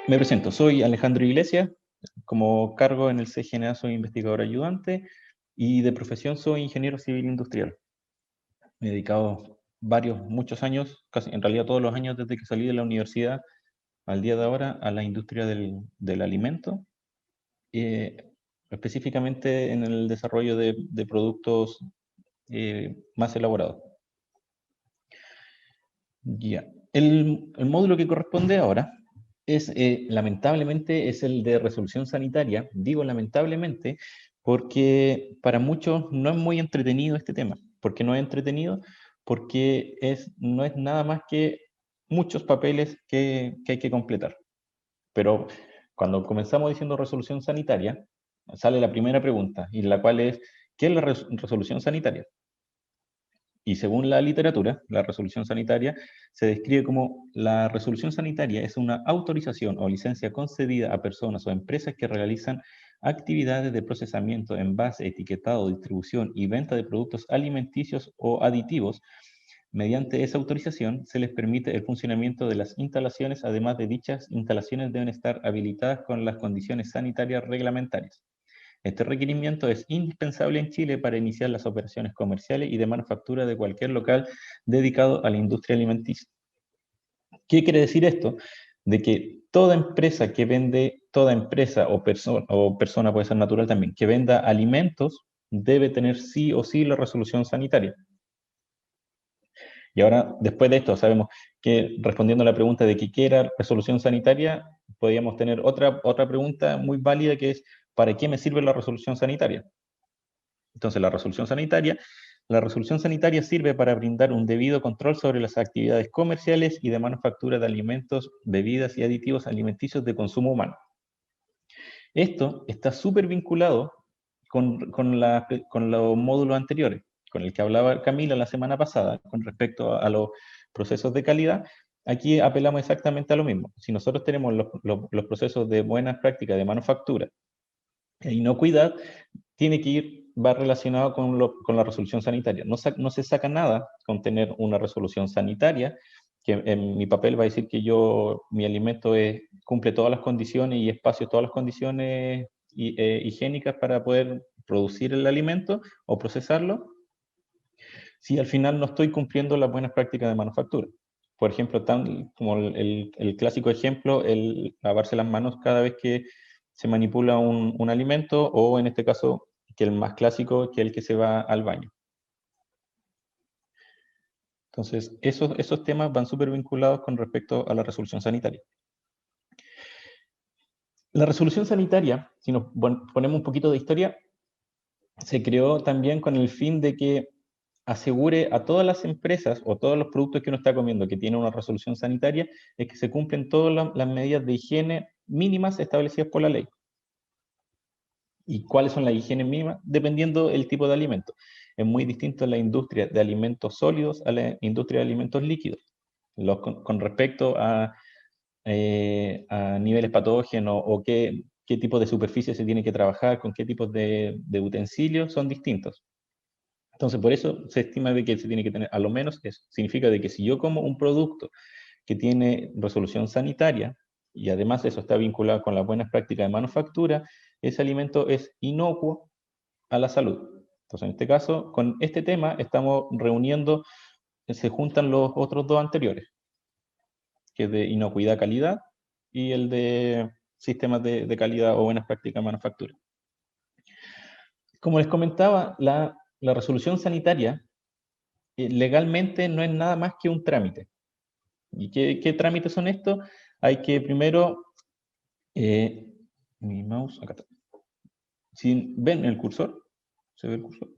Me presento, soy Alejandro Iglesias, como cargo en el CGNA soy investigador ayudante y de profesión soy ingeniero civil industrial. Me he dedicado muchos años, casi en realidad todos los años desde que salí de la universidad al día de ahora, a la industria del alimento, eh, específicamente en el desarrollo de productos más elaborados. Ya. El módulo que corresponde ahora es, lamentablemente, es el de resolución sanitaria. Digo lamentablemente porque para muchos no es muy entretenido este tema. ¿Por qué no es entretenido? Porque no es nada más que muchos papeles que hay que completar. Pero cuando comenzamos diciendo resolución sanitaria, sale la primera pregunta, y la cual es, ¿qué es la resolución sanitaria? Y según la literatura, la resolución sanitaria se describe como la resolución sanitaria es una autorización o licencia concedida a personas o empresas que realizan actividades de procesamiento, envase, etiquetado, distribución y venta de productos alimenticios o aditivos. Mediante esa autorización se les permite el funcionamiento de las instalaciones, además de dichas instalaciones deben estar habilitadas con las condiciones sanitarias reglamentarias. Este requerimiento es indispensable en Chile para iniciar las operaciones comerciales y de manufactura de cualquier local dedicado a la industria alimenticia. ¿Qué quiere decir esto? De que toda empresa o persona puede ser natural también, que venda alimentos, debe tener sí o sí la resolución sanitaria. Y ahora, después de esto, sabemos que respondiendo a la pregunta de qué era resolución sanitaria, podríamos tener otra pregunta muy válida que es, ¿para qué me sirve la resolución sanitaria? Entonces, la resolución sanitaria sirve para brindar un debido control sobre las actividades comerciales y de manufactura de alimentos, bebidas y aditivos alimenticios de consumo humano. Esto está súper vinculado con los módulos anteriores, con el que hablaba Camila la semana pasada, con respecto a los procesos de calidad. Aquí apelamos exactamente a lo mismo. Si nosotros tenemos los procesos de buenas prácticas de manufactura e inocuidad, va relacionado con la resolución sanitaria. No se saca nada con tener una resolución sanitaria, que en mi papel va a decir que mi alimento cumple todas las condiciones y espacio todas las condiciones higiénicas para poder producir el alimento o procesarlo, si al final no estoy cumpliendo las buenas prácticas de manufactura. Por ejemplo, como el clásico ejemplo, el lavarse las manos cada vez que se manipula un alimento, o en este caso, que el más clásico, que el que se va al baño. Entonces, esos temas van súper vinculados con respecto a la resolución sanitaria. La resolución sanitaria, si nos ponemos un poquito de historia, se creó también con el fin de que asegure a todas las empresas o todos los productos que uno está comiendo que tienen una resolución sanitaria, es que se cumplen todas las medidas de higiene mínimas establecidas por la ley. ¿Y cuáles son las higienes mínimas? Dependiendo del tipo de alimento. Es muy distinto la industria de alimentos sólidos a la industria de alimentos líquidos. Con respecto a niveles patógenos o qué tipo de superficie se tiene que trabajar, con qué tipos de utensilios, son distintos. Entonces, por eso se estima de que se tiene que tener, a lo menos eso. Significa de que si yo como un producto que tiene resolución sanitaria, y además eso está vinculado con las buenas prácticas de manufactura, ese alimento es inocuo a la salud. Entonces, en este caso, con este tema estamos reuniendo, se juntan los otros dos anteriores, que es de inocuidad calidad y el de sistemas de calidad o buenas prácticas de manufactura. Como les comentaba, la resolución sanitaria legalmente no es nada más que un trámite. ¿Y qué trámites son estos? Hay que primero, mi mouse, acá está. Si ven el cursor, ¿se ve el cursor?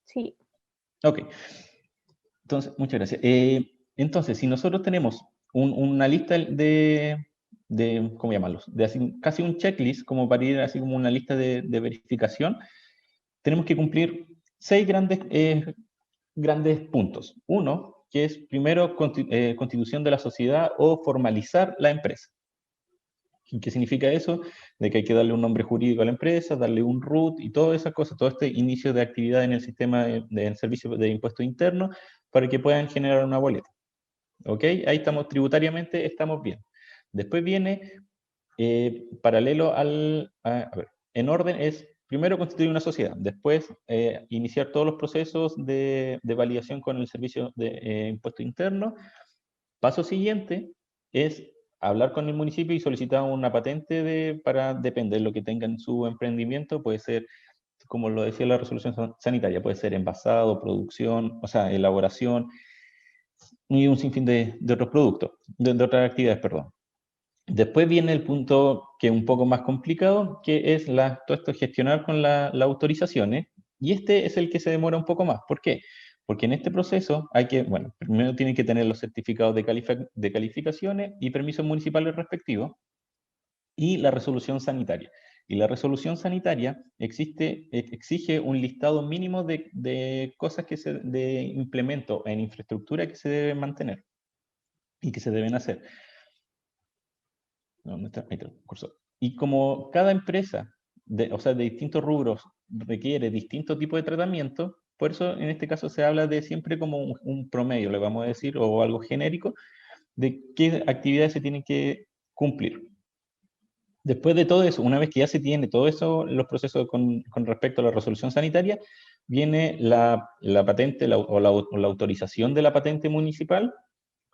Sí. Ok. Entonces, muchas gracias. Entonces, si nosotros tenemos una lista ¿cómo llamarlos? Casi un checklist, como para ir así como una lista de verificación, tenemos que cumplir 6 grandes puntos. Uno, que es primero constitución de la sociedad o formalizar la empresa. ¿Qué significa eso? De que hay que darle un nombre jurídico a la empresa, darle un RUT y todas esas cosas, todo este inicio de actividad en el sistema del servicio de impuesto interno para que puedan generar una boleta. ¿Ok? Ahí estamos, tributariamente estamos bien. Después viene, paralelo a ver, en orden es, primero constituir una sociedad, después iniciar todos los procesos de validación con el servicio de impuesto interno. Paso siguiente es hablar con el municipio y solicitar una patente para depender de lo que tengan en su emprendimiento, puede ser, como lo decía la resolución sanitaria, puede ser envasado, producción, o sea, elaboración, y un sinfín de otros productos, de otras actividades, perdón. Después viene el punto que es un poco más complicado, que es todo esto gestionar con las autorizaciones, y este es el que se demora un poco más. ¿Por qué? Porque en este proceso hay que, bueno, primero tienen que tener los certificados de calificaciones y permisos municipales respectivos, y la resolución sanitaria. Y la resolución sanitaria exige un listado mínimo de cosas de implemento en infraestructura que se deben mantener y que se deben hacer. ¿Dónde está? Ahí está el cursor. Y como cada empresa, o sea, de distintos rubros, requiere distinto tipo de tratamiento, por eso en este caso se habla de siempre como un promedio, le vamos a decir, o algo genérico, de qué actividades se tienen que cumplir. Después de todo eso, una vez que ya se tiene todo eso, los procesos con respecto a la resolución sanitaria, viene la patente o la autorización de la patente municipal,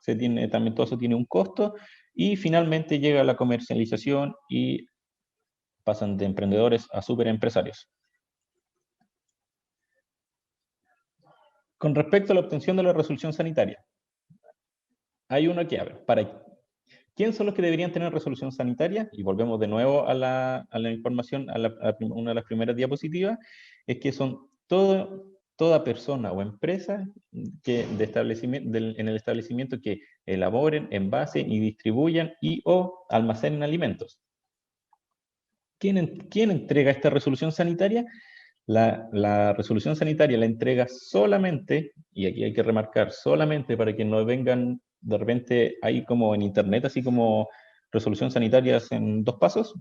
también todo eso tiene un costo, y finalmente llega la comercialización y pasan de emprendedores a superempresarios. Con respecto a la obtención de la resolución sanitaria, hay uno que abre. ¿Quién son los que deberían tener resolución sanitaria? Y volvemos de nuevo a la información, una de las primeras diapositivas, es que son toda persona o empresa en el establecimiento que elaboren, envasen y distribuyan o almacenen alimentos. ¿Quién entrega esta resolución sanitaria? La resolución sanitaria la entrega solamente, y aquí hay que remarcar, solamente para que no vengan de repente ahí como en internet, así como resolución sanitaria en 2 pasos,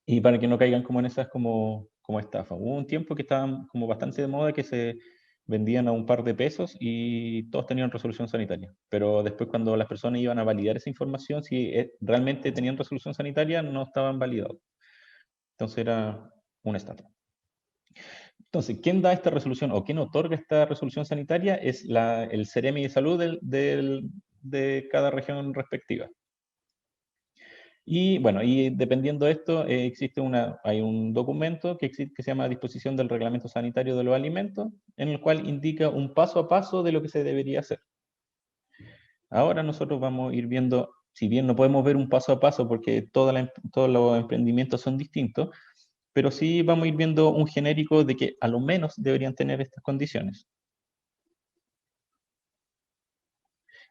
y para que no caigan como en esas como estafa. Hubo un tiempo que estaban como bastante de moda que se vendían a un par de pesos y todos tenían resolución sanitaria. Pero después cuando las personas iban a validar esa información, si realmente tenían resolución sanitaria, no estaban validados. Entonces era una estafa. Entonces, ¿quién da esta resolución o quién otorga esta resolución sanitaria? Es el Ceremi de Salud de cada región respectiva. Y bueno, y dependiendo de esto, hay un documento que se llama Disposición del Reglamento Sanitario de los Alimentos, en el cual indica un paso a paso de lo que se debería hacer. Ahora nosotros vamos a ir viendo, si bien no podemos ver un paso a paso porque todos los emprendimientos son distintos, pero sí vamos a ir viendo un genérico de que a lo menos deberían tener estas condiciones.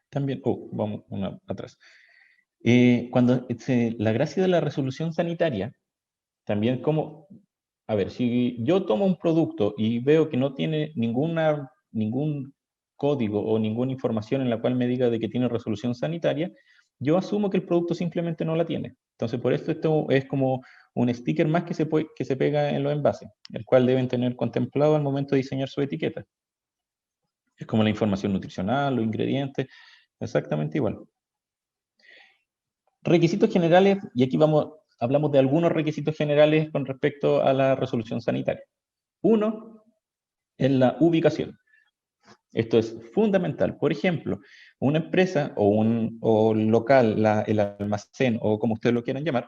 También, vamos una atrás. La gracia de la resolución sanitaria, también como, a ver, si yo tomo un producto y veo que no tiene ningún código o ninguna información en la cual me diga de que tiene resolución sanitaria, yo asumo que el producto simplemente no la tiene. Entonces, por esto es como un sticker más que se pega en los envases, el cual deben tener contemplado al momento de diseñar su etiqueta. Es como la información nutricional, los ingredientes, exactamente igual. Requisitos generales, y aquí hablamos de algunos requisitos generales con respecto a la resolución sanitaria. Uno es la ubicación. Esto es fundamental. Por ejemplo, una empresa o un local, el almacén o como ustedes lo quieran llamar,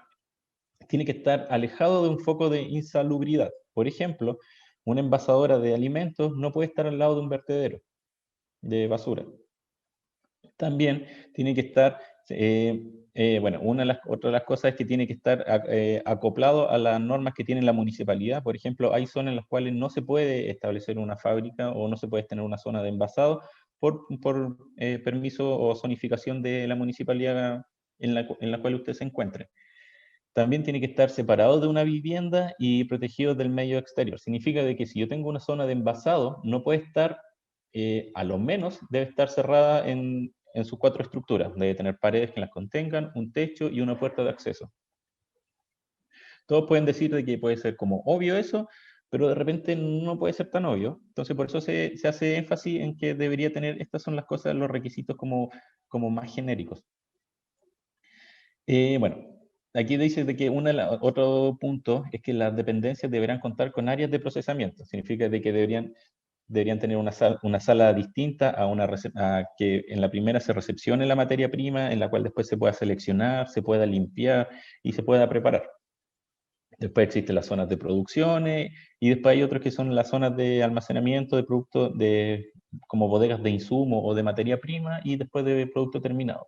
tiene que estar alejado de un foco de insalubridad. Por ejemplo, una envasadora de alimentos no puede estar al lado de un vertedero de basura. También tiene que estar, bueno, otra de las cosas es que tiene que estar acoplado a las normas que tiene la municipalidad. Por ejemplo, hay zonas en las cuales no se puede establecer una fábrica o no se puede tener una zona de envasado por permiso o zonificación de la municipalidad en la cual usted se encuentre. También tiene que estar separado de una vivienda y protegido del medio exterior. Significa de que si yo tengo una zona de envasado, no puede estar, a lo menos debe estar cerrada en sus 4 estructuras. Debe tener paredes que las contengan, un techo y una puerta de acceso. Todos pueden decir de que puede ser como obvio eso, pero de repente no puede ser tan obvio. Entonces, por eso se hace énfasis en que debería tener, estas son las cosas, los requisitos como más genéricos. Bueno, aquí dice de que otro punto es que las dependencias deberán contar con áreas de procesamiento. Significa de que deberían tener una sala distinta a que en la primera se recepcione la materia prima, en la cual después se pueda seleccionar, se pueda limpiar y se pueda preparar. Después existen las zonas de producciones y después hay otros que son las zonas de almacenamiento de productos como bodegas de insumo o de materia prima y después de producto terminado.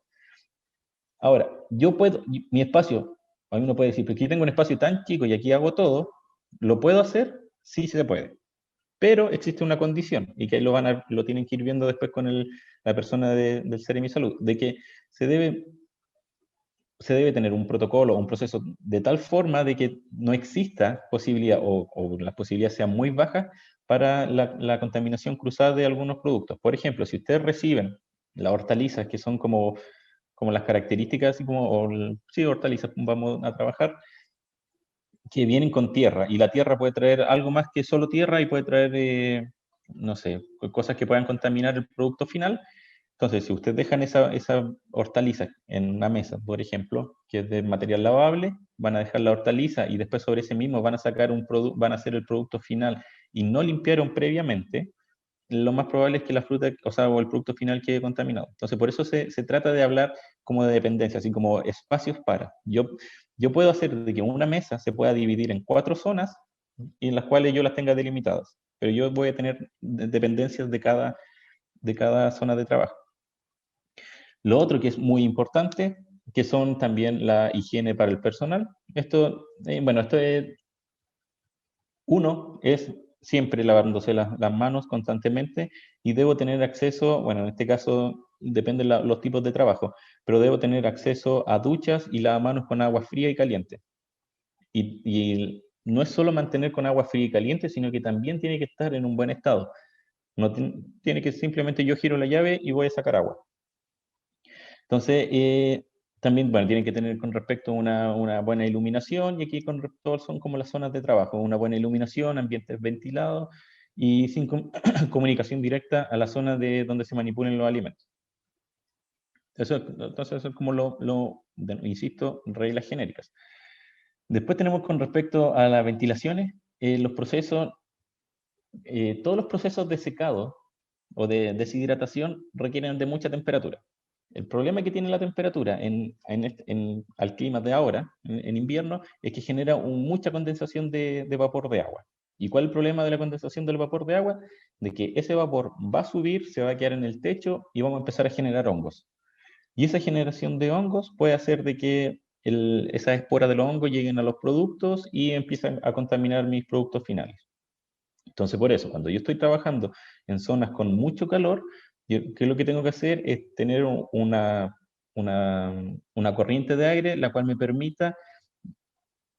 Ahora, mi espacio, a mí uno puede decir, pero aquí tengo un espacio tan chico y aquí hago todo, ¿lo puedo hacer? Sí, se puede. Pero existe una condición, y que ahí lo tienen que ir viendo después con la persona del Seremi Salud, de que se debe tener un protocolo, un proceso de tal forma de que no exista posibilidad o las posibilidades sean muy bajas para la contaminación cruzada de algunos productos. Por ejemplo, si ustedes reciben las hortalizas, que son como las características, así sí, hortalizas, vamos a trabajar, que vienen con tierra, y la tierra puede traer algo más que solo tierra y puede traer, no sé, cosas que puedan contaminar el producto final. Entonces, si ustedes dejan esa hortaliza en una mesa, por ejemplo, que es de material lavable, van a dejar la hortaliza y después sobre ese mismo van a sacar van a hacer el producto final y no limpiaron previamente, lo más probable es que la fruta, o el producto final quede contaminado. Entonces, por eso se trata de hablar como de dependencia, así como espacios para. Yo puedo hacer de que una mesa se pueda dividir en 4 zonas y en las cuales yo las tenga delimitadas, pero yo voy a tener dependencias de cada zona de trabajo. Lo otro que es muy importante, que son también la higiene para el personal. Esto es, uno es siempre lavándose las manos constantemente y debo tener acceso, bueno, en este caso depende de los tipos de trabajo, pero debo tener acceso a duchas y lavamanos con agua fría y caliente. Y no es solo mantener con agua fría y caliente, sino que también tiene que estar en un buen estado. No tiene que simplemente yo giro la llave y voy a sacar agua. Entonces, también, bueno, tienen que tener con respecto a una buena iluminación, y aquí con respecto son como las zonas de trabajo, una buena iluminación, ambientes ventilados y sin comunicación directa a la zona de donde se manipulen los alimentos. Entonces, eso es como insisto, reglas genéricas. Después tenemos con respecto a las ventilaciones, todos los procesos de secado o de deshidratación requieren de mucha temperatura. El problema que tiene la temperatura al clima de ahora, en invierno, es que genera mucha condensación de vapor de agua. ¿Y cuál es el problema de la condensación del vapor de agua? De que ese vapor va a subir, se va a quedar en el techo y vamos a empezar a generar hongos. Y esa generación de hongos puede hacer de que esas esporas de los hongos lleguen a los productos y empiezan a contaminar mis productos finales. Entonces, por eso, cuando yo estoy trabajando en zonas con mucho calor, ¿qué es lo que tengo que hacer? Es tener una corriente de aire la cual me permita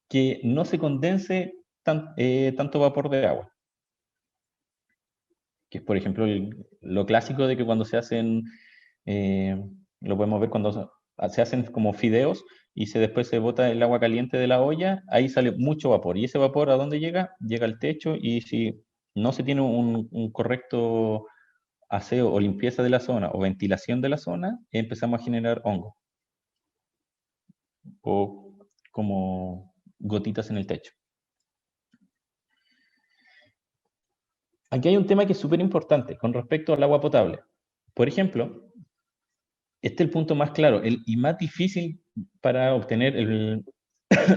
que no se condense tanto vapor de agua. Que es, por ejemplo, lo clásico de que cuando eh, lo podemos ver cuando se hacen como fideos y después se bota el agua caliente de la olla, ahí sale mucho vapor. ¿Y ese vapor a dónde llega? Llega al techo, y si no se tiene un correcto aseo o limpieza de la zona o ventilación de la zona, empezamos a generar hongo o como gotitas en el techo. Aquí hay un tema que es súper importante con respecto al agua potable. Por ejemplo, este es el punto más claro y más difícil para obtener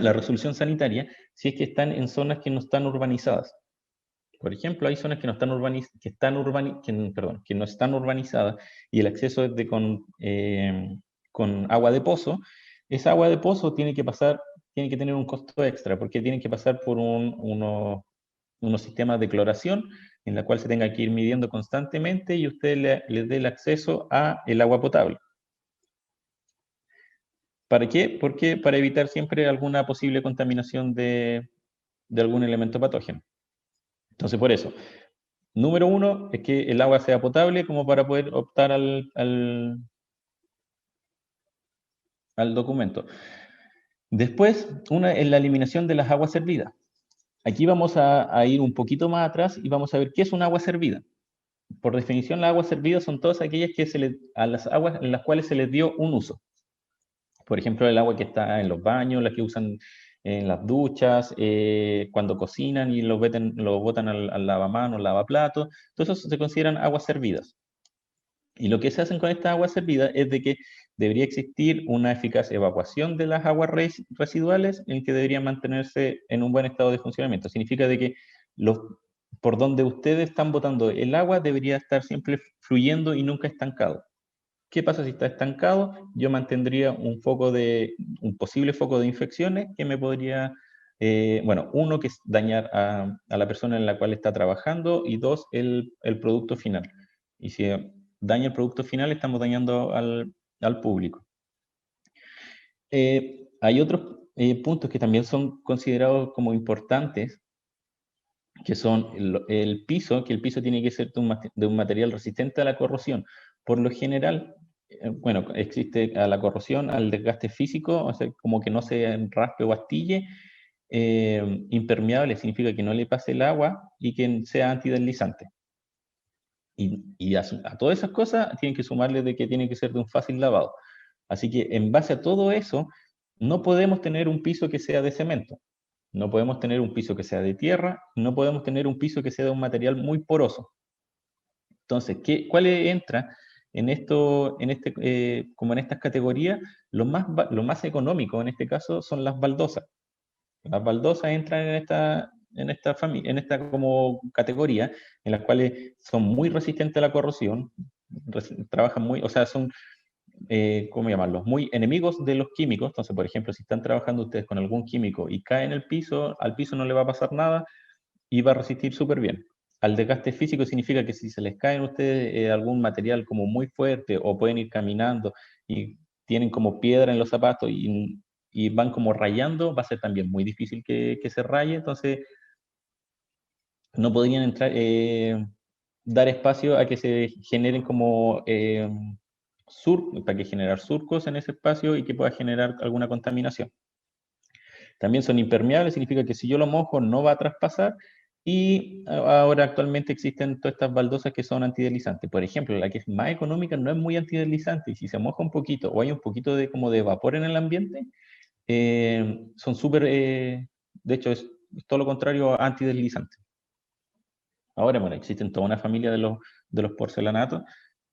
la resolución sanitaria si es que están en zonas que no están urbanizadas. Por ejemplo, hay zonas que no están que no están urbanizadas y el acceso es con agua de pozo. Esa agua de pozo tiene que tener un costo extra porque tienen que pasar por unos sistemas de cloración en la cual se tenga que ir midiendo constantemente y usted les dé el acceso a el agua potable. ¿Para qué? Porque para evitar siempre alguna posible contaminación de algún elemento patógeno. Entonces, por eso, número uno es que el agua sea potable como para poder optar al documento. Después, una es la eliminación de las aguas servidas. Aquí vamos a ir un poquito más atrás y vamos a ver qué es un agua servida. Por definición, las aguas servidas son todas aquellas que a las aguas en las cuales se les dio un uso. Por ejemplo, el agua que está en los baños, la que usan en las duchas, cuando cocinan y lo botan al lavamanos, lavaplatos. Todo eso se consideran aguas servidas. Y lo que se hacen con estas aguas servidas es de que debería existir una eficaz evacuación de las aguas residuales en que deberían mantenerse en un buen estado de funcionamiento. Significa de que por donde ustedes están botando el agua debería estar siempre fluyendo y nunca estancado. ¿Qué pasa si está estancado? Yo mantendría un posible foco de infecciones que me podría, bueno, uno, que es dañar a la persona en la cual está trabajando, y dos, el producto final. Y si daña el producto final, estamos dañando al público. Hay otros puntos que también son considerados como importantes, que son el piso, que el piso tiene que ser de un material resistente a la corrosión. Por lo general, bueno, existe a la corrosión, al desgaste físico, o sea, como que no se raspe o astille. Impermeable significa que no le pase el agua y que sea antideslizante. Y a todas esas cosas tienen que sumarle de que tiene que ser de un fácil lavado. Así que en base a todo eso, no podemos tener un piso que sea de cemento. No podemos tener un piso que sea de tierra, no podemos tener un piso que sea de un material muy poroso. Entonces, ¿cuál entra en esto, como en estas categorías? Lo más económico en este caso son las baldosas. Las baldosas entran en esta como categoría, en las cuales son muy resistentes a la corrosión, trabajan muy, o sea, son, ¿cómo llamarlos? Muy enemigos de los químicos. Entonces, por ejemplo, si están trabajando ustedes con algún químico y cae en el piso, al piso no le va a pasar nada y va a resistir súper bien. Al desgaste físico significa que si se les cae a ustedes algún material como muy fuerte, o pueden ir caminando y tienen como piedra en los zapatos y van como rayando, va a ser también muy difícil que se raye. Entonces no podrían entrar, dar espacio a que se generen como para que generar surcos en ese espacio y que pueda generar alguna contaminación. También son impermeables, significa que si yo lo mojo no va a traspasar, y ahora actualmente existen todas estas baldosas que son antideslizantes. Por ejemplo, la que es más económica no es muy antideslizante, y si se moja un poquito o hay un poquito como de vapor en el ambiente, son súper, de hecho es todo lo contrario a antideslizantes. Ahora, bueno, existen toda una familia de los porcelanatos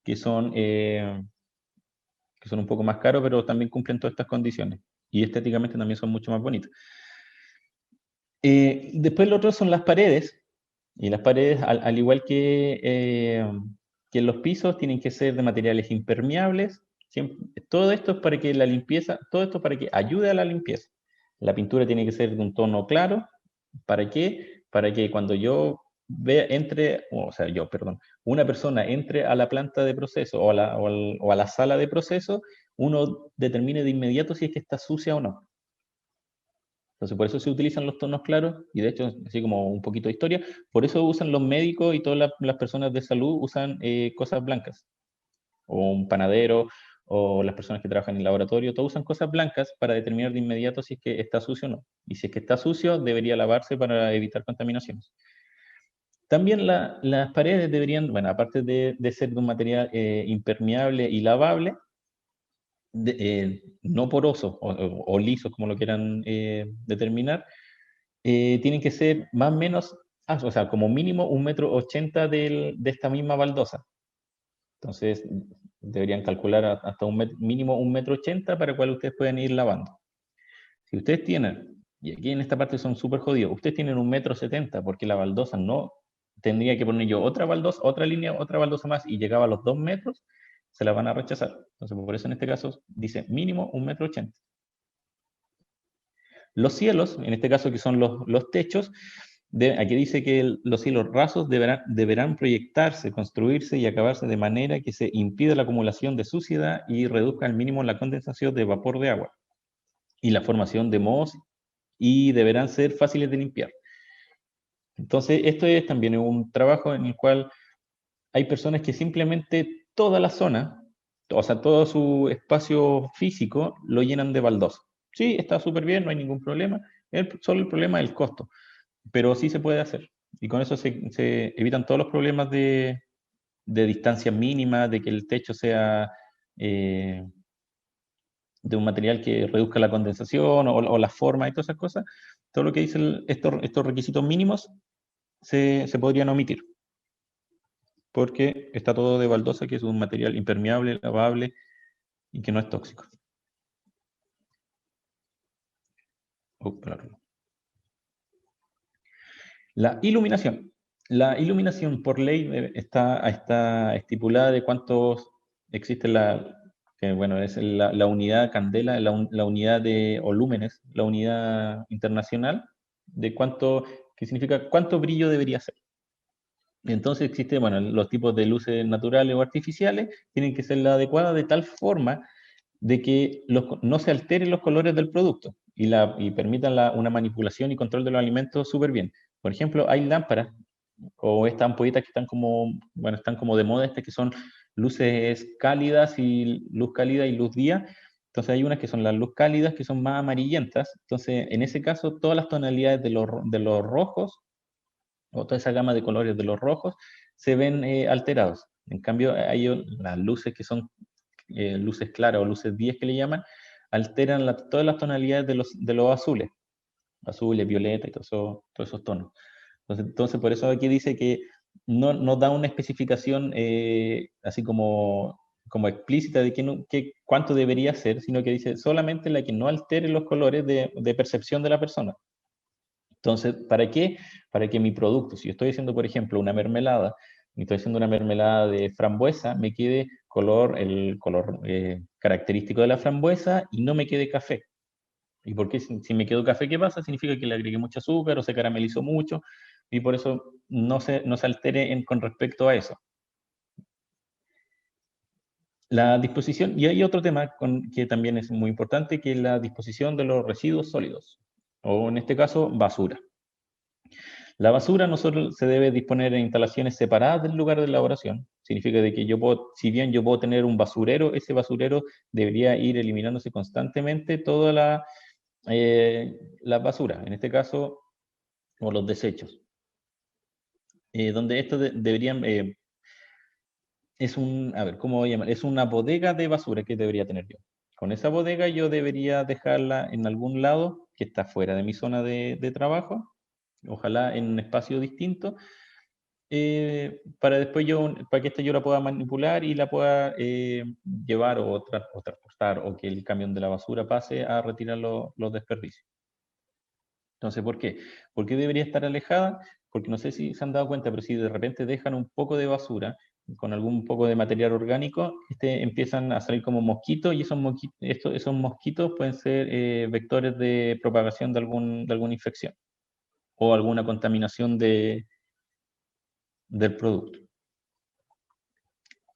que son un poco más caros, pero también cumplen todas estas condiciones. Y estéticamente también son mucho más bonitos. Después lo otro son las paredes. Y las paredes, al igual que los pisos, tienen que ser de materiales impermeables. Todo esto es para que la limpieza, todo esto para que ayude a la limpieza. La pintura tiene que ser de un tono claro. ¿Para qué? Para que cuando una persona entre a la planta de proceso o a la sala de proceso, uno determine de inmediato si es que está sucia o no. Entonces, por eso se utilizan los tonos claros, y de hecho, así como un poquito de historia, por eso usan los médicos y todas las personas de salud usan cosas blancas, o un panadero, o las personas que trabajan en el laboratorio, todos usan cosas blancas para determinar de inmediato si es que está sucio o no. Y si es que está sucio, debería lavarse para evitar contaminaciones. También las paredes deberían, bueno, aparte de ser de un material impermeable y lavable, no porosos o lisos, como lo quieran determinar, tienen que ser más o menos, o sea, como mínimo 1,80 m de esta misma baldosa. Entonces, deberían calcular hasta mínimo 1,80 m para el cual ustedes pueden ir lavando. Si ustedes tienen, y aquí en esta parte son súper jodidos, ustedes tienen 1,70 m, porque la baldosa no tendría que poner yo otra baldosa, otra línea, otra baldosa más, y llegaba a los 2 metros, se la van a rechazar. Entonces, por eso en este caso dice mínimo 1,80 m. Los cielos, en este caso que son los techos, aquí dice que los cielos rasos deberán proyectarse, construirse y acabarse de manera que se impida la acumulación de suciedad y reduzca al mínimo la condensación de vapor de agua y la formación de mohos, y deberán ser fáciles de limpiar. Entonces, esto es también un trabajo en el cual hay personas que simplemente toda la zona, o sea, todo su espacio físico lo llenan de baldosa. Sí, está súper bien, no hay ningún problema. Solo el problema es el costo. pero sí se puede hacer. Y con eso se evitan todos los problemas de distancia mínima, de que el techo sea de un material que reduzca la condensación o la forma y todas esas cosas. Todo lo que dicen estos requisitos mínimos se podrían omitir, porque está todo de baldosa, que es un material impermeable, lavable y que no es tóxico. Claro. La iluminación. La iluminación por ley está estipulada de cuántos existe que bueno, es la unidad candela, la unidad o lúmenes, la unidad internacional, de cuánto, que significa cuánto brillo debería ser. Entonces existe, bueno, los tipos de luces naturales o artificiales tienen que ser la adecuada de tal forma de que no se alteren los colores del producto y permitan una manipulación y control de los alimentos súper bien. Por ejemplo, hay lámparas o estas ampolletas que están como, bueno, están como de moda, que son luces cálidas y luz cálida y luz día. Entonces hay unas que son las luz cálidas, que son más amarillentas. Entonces, en ese caso, todas las tonalidades de los rojos, o toda esa gama de colores de los rojos, se ven alterados. En cambio, hay las luces que son luces claras o luces 10 que le llaman, alteran todas las tonalidades de los azules, violeta y todos esos tonos. Entonces, por eso aquí dice que no da una especificación así como explícita de cuánto debería ser, sino que dice solamente la que no altere los colores de percepción de la persona. Entonces, ¿para qué? Para que mi producto, si yo estoy haciendo, por ejemplo, una mermelada, y estoy haciendo una mermelada de frambuesa, me quede el color característico de la frambuesa y no me quede café. ¿Y por qué si me quedó café, qué pasa? Significa que le agregué mucho azúcar o se caramelizó mucho y por eso no se altere con respecto a eso. La disposición, y hay otro tema que también es muy importante, que es la disposición de los residuos sólidos, o en este caso, basura. La basura no solo se debe disponer en instalaciones separadas del lugar de elaboración. Significa de que si bien yo puedo tener un basurero, ese basurero debería ir eliminándose constantemente toda la basura, en este caso, o los desechos. Donde esto deberían, a ver, ¿cómo voy a llamar? Es una bodega de basura que debería tener yo. Con esa bodega yo debería dejarla en algún lado que está fuera de mi zona de trabajo, ojalá en un espacio distinto, para que esta yo la pueda manipular y la pueda llevar o transportar, o que el camión de la basura pase a retirar los desperdicios. Entonces, ¿por qué? ¿Por qué debería estar alejada? Porque no sé si se han dado cuenta, pero si de repente dejan un poco de basura con algún poco de material orgánico, empiezan a salir como mosquitos y esos mosquitos pueden ser vectores de propagación de alguna infección o alguna contaminación del producto.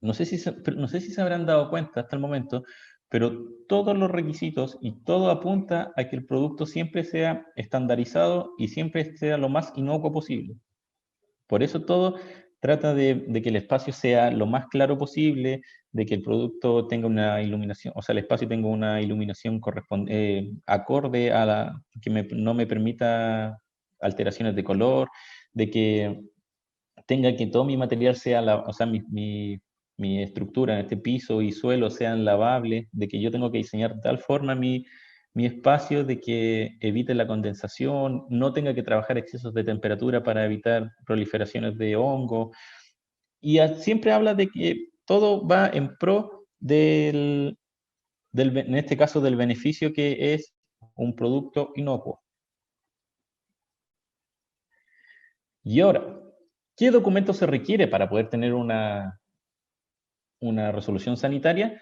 No sé si se habrán dado cuenta hasta el momento, pero todos los requisitos y todo apunta a que el producto siempre sea estandarizado y siempre sea lo más inocuo posible. Por eso todo trata de que el espacio sea lo más claro posible, de que el producto tenga una iluminación, o sea, el espacio tenga una iluminación acorde que no me permita alteraciones de color, de que tenga que todo mi material sea, o sea, mi estructura en este piso y suelo sean lavables, de que yo tengo que diseñar de tal forma mi espacio de que evite la condensación, no tenga que trabajar excesos de temperatura para evitar proliferaciones de hongo. Y siempre habla de que todo va en pro en este caso, del beneficio que es un producto inocuo. Y ahora, ¿qué documento se requiere para poder tener una resolución sanitaria?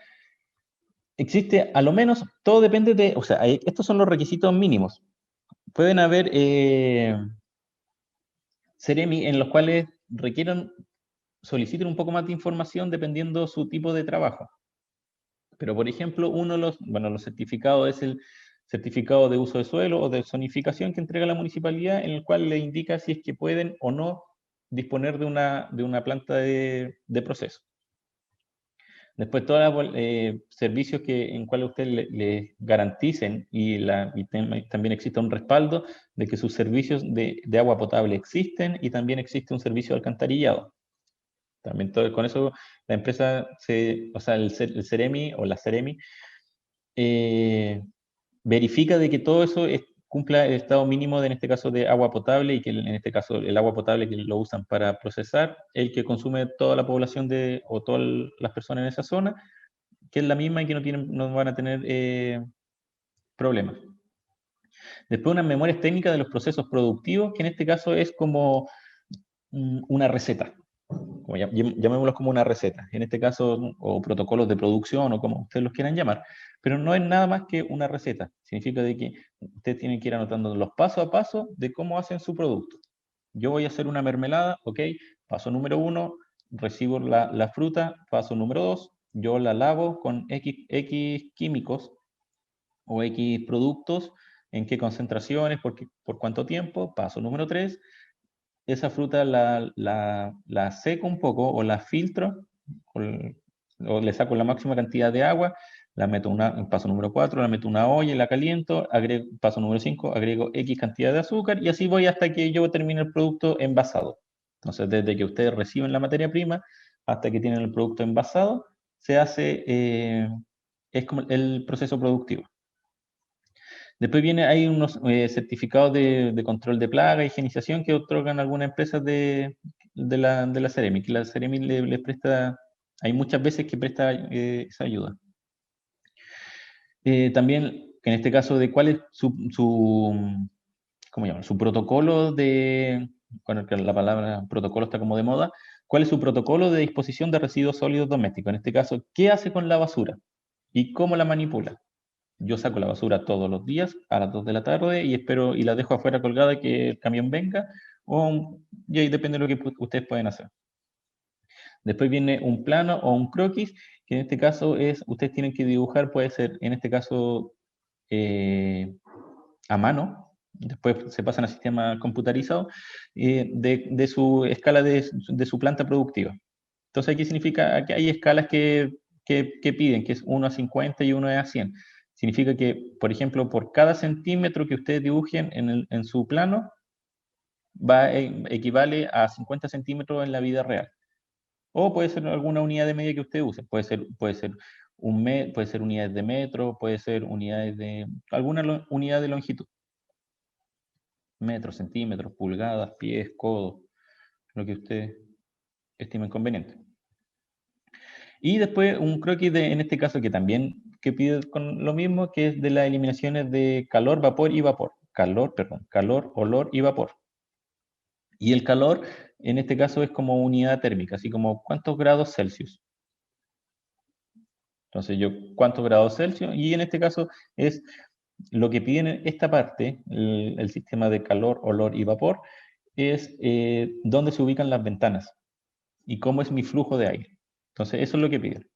Existe, a lo menos, todo depende o sea, estos son los requisitos mínimos. Pueden haber Ceremi en los cuales soliciten un poco más de información dependiendo su tipo de trabajo. Pero, por ejemplo, uno de los certificados es el certificado de uso de suelo o de zonificación que entrega la municipalidad, en el cual le indica si es que pueden o no disponer de una planta de proceso. Después, todos los servicios en cuales ustedes le garanticen también existe un respaldo de que sus servicios de agua potable existen y también existe un servicio de alcantarillado. También con eso la empresa, o sea, el Ceremi o la Ceremi verifica de que todo eso cumpla el estado mínimo en este caso de agua potable y que en este caso el agua potable que lo usan para procesar, el que consume toda la población o todas las personas en esa zona, que es la misma y que no van a tener problemas. Después unas memorias técnicas de los procesos productivos, que en este caso es como una receta, llamémoslos como una receta, en este caso, o protocolos de producción, o como ustedes los quieran llamar, pero no es nada más que una receta. Significa de que ustedes tienen que ir anotando los pasos a paso de cómo hacen su producto. Yo voy a hacer una mermelada, ok, paso número 1, recibo la fruta, paso número 2, yo la lavo con X químicos o X productos, en qué concentraciones, por cuánto tiempo, paso número 3, esa fruta la seco un poco o la filtro o le saco la máxima cantidad de agua, la meto en paso número 4, la meto una olla y la caliento, paso número 5, agrego X cantidad de azúcar y así voy hasta que yo termine el producto envasado. Entonces, desde que ustedes reciben la materia prima hasta que tienen el producto envasado, se hace, es como el proceso productivo. Después hay unos certificados de control de plaga, higienización que otorgan algunas empresas de la Ceremi, que la Ceremi le presta, hay muchas veces que presta esa ayuda. También, en este caso, de cuál es ¿cómo llaman? Su protocolo bueno, que la palabra protocolo está como de moda, ¿cuál es su protocolo de disposición de residuos sólidos domésticos? En este caso, ¿qué hace con la basura? ¿Y cómo la manipula? Yo saco la basura todos los días a las 2 de la tarde y espero y la dejo afuera colgada que el camión venga, y ahí depende de lo que ustedes pueden hacer. Después viene un plano o un croquis, que en este caso ustedes tienen que dibujar, puede ser en este caso a mano, después se pasan al sistema computarizado, de su escala de su planta productiva. Entonces, ¿qué significa? Que hay escalas que piden, que es 1 a 50 y 1 a 100. Significa que, por ejemplo, por cada centímetro que ustedes dibujen en su plano, equivale a 50 centímetros en la vida real. O puede ser alguna unidad de medida que usted use. Puede ser unidades de metro, puede ser alguna unidad de longitud. Metros, centímetros, pulgadas, pies, codos, lo que usted estime conveniente. Y después un croquis en este caso que también pide con lo mismo, que es de las eliminaciones de calor, vapor y vapor. Calor, olor y vapor. Y el calor, en este caso, es como unidad térmica, así como ¿cuántos grados Celsius? Entonces ¿cuántos grados Celsius? Y en este caso es lo que piden en esta parte, el sistema de calor, olor y vapor, es dónde se ubican las ventanas y cómo es mi flujo de aire. Entonces, eso es lo que piden.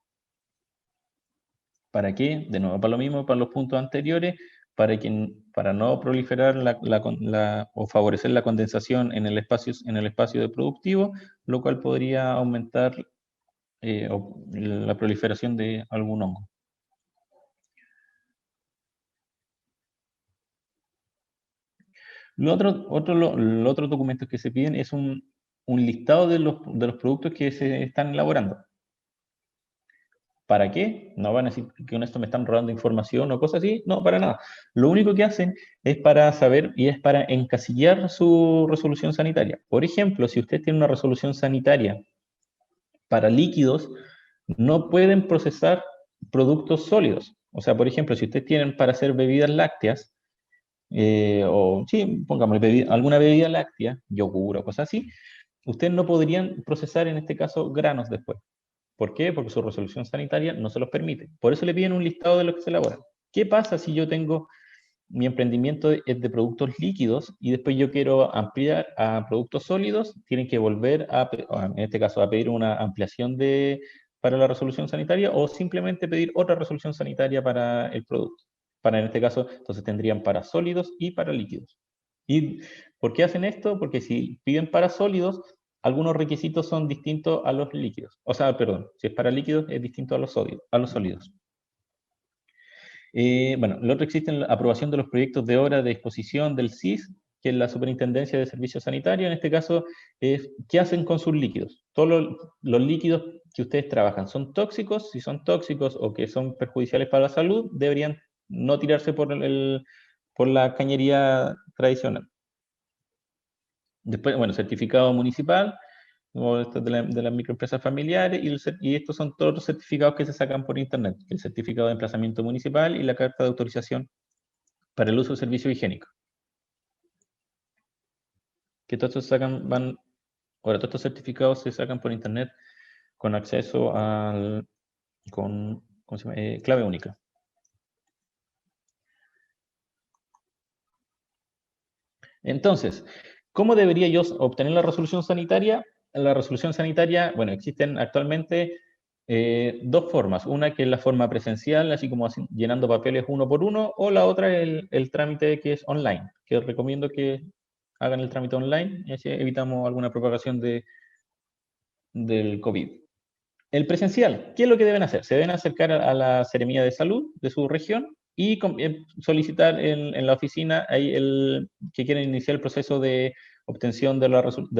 ¿Para qué? De nuevo, para lo mismo, para los puntos anteriores, para no proliferar o favorecer la condensación en el espacio de productivo, lo cual podría aumentar la proliferación de algún hongo. Los otros documentos que se piden es un listado de los productos que se están elaborando. ¿Para qué? No van a decir que con esto me están robando información o cosas así. No, para nada. Lo único que hacen es para saber y es para encasillar su resolución sanitaria. Por ejemplo, si usted tiene una resolución sanitaria para líquidos, no pueden procesar productos sólidos. O sea, por ejemplo, si ustedes tienen para hacer bebidas lácteas, o sí, pongámosle alguna bebida láctea, yogur o cosas así, ustedes no podrían procesar en este caso granos después. ¿Por qué? Porque su resolución sanitaria no se los permite. Por eso le piden un listado de lo que se elabora. ¿Qué pasa si yo tengo mi emprendimiento es de productos líquidos y después yo quiero ampliar a productos sólidos? Tienen que volver en este caso, a pedir una ampliación para la resolución sanitaria o simplemente pedir otra resolución sanitaria para el producto. En este caso, entonces tendrían para sólidos y para líquidos. ¿Y por qué hacen esto? Porque si piden para sólidos, algunos requisitos son distintos a los líquidos. O sea, perdón, si es para líquidos es distinto a los sólidos. Bueno, lo otro existe en la aprobación de los proyectos de obra de disposición del SIS, que es la Superintendencia de Servicios Sanitarios. En este caso, es qué hacen con sus líquidos. Todos los líquidos que ustedes trabajan son tóxicos. Si son tóxicos o que son perjudiciales para la salud, deberían no tirarse por la cañería tradicional. Después, bueno, certificado municipal, o estos de las microempresas familiares, y estos son todos los certificados que se sacan por internet, el certificado de emplazamiento municipal y la carta de autorización para el uso de servicios higiénicos. Que todos estos ahora todos estos certificados se sacan por internet con acceso con ¿cómo se llama? Clave única. Entonces, ¿cómo debería yo obtener la resolución sanitaria? La resolución sanitaria, bueno, existen actualmente dos formas. Una que es la forma presencial, así como llenando papeles uno por uno, o la otra es el trámite que es online, que os recomiendo que hagan el trámite online y así evitamos alguna propagación del COVID. El presencial, ¿qué es lo que deben hacer? Se deben acercar a la Seremía de Salud de su región y solicitar en la oficina ahí que quieren iniciar el proceso de obtención de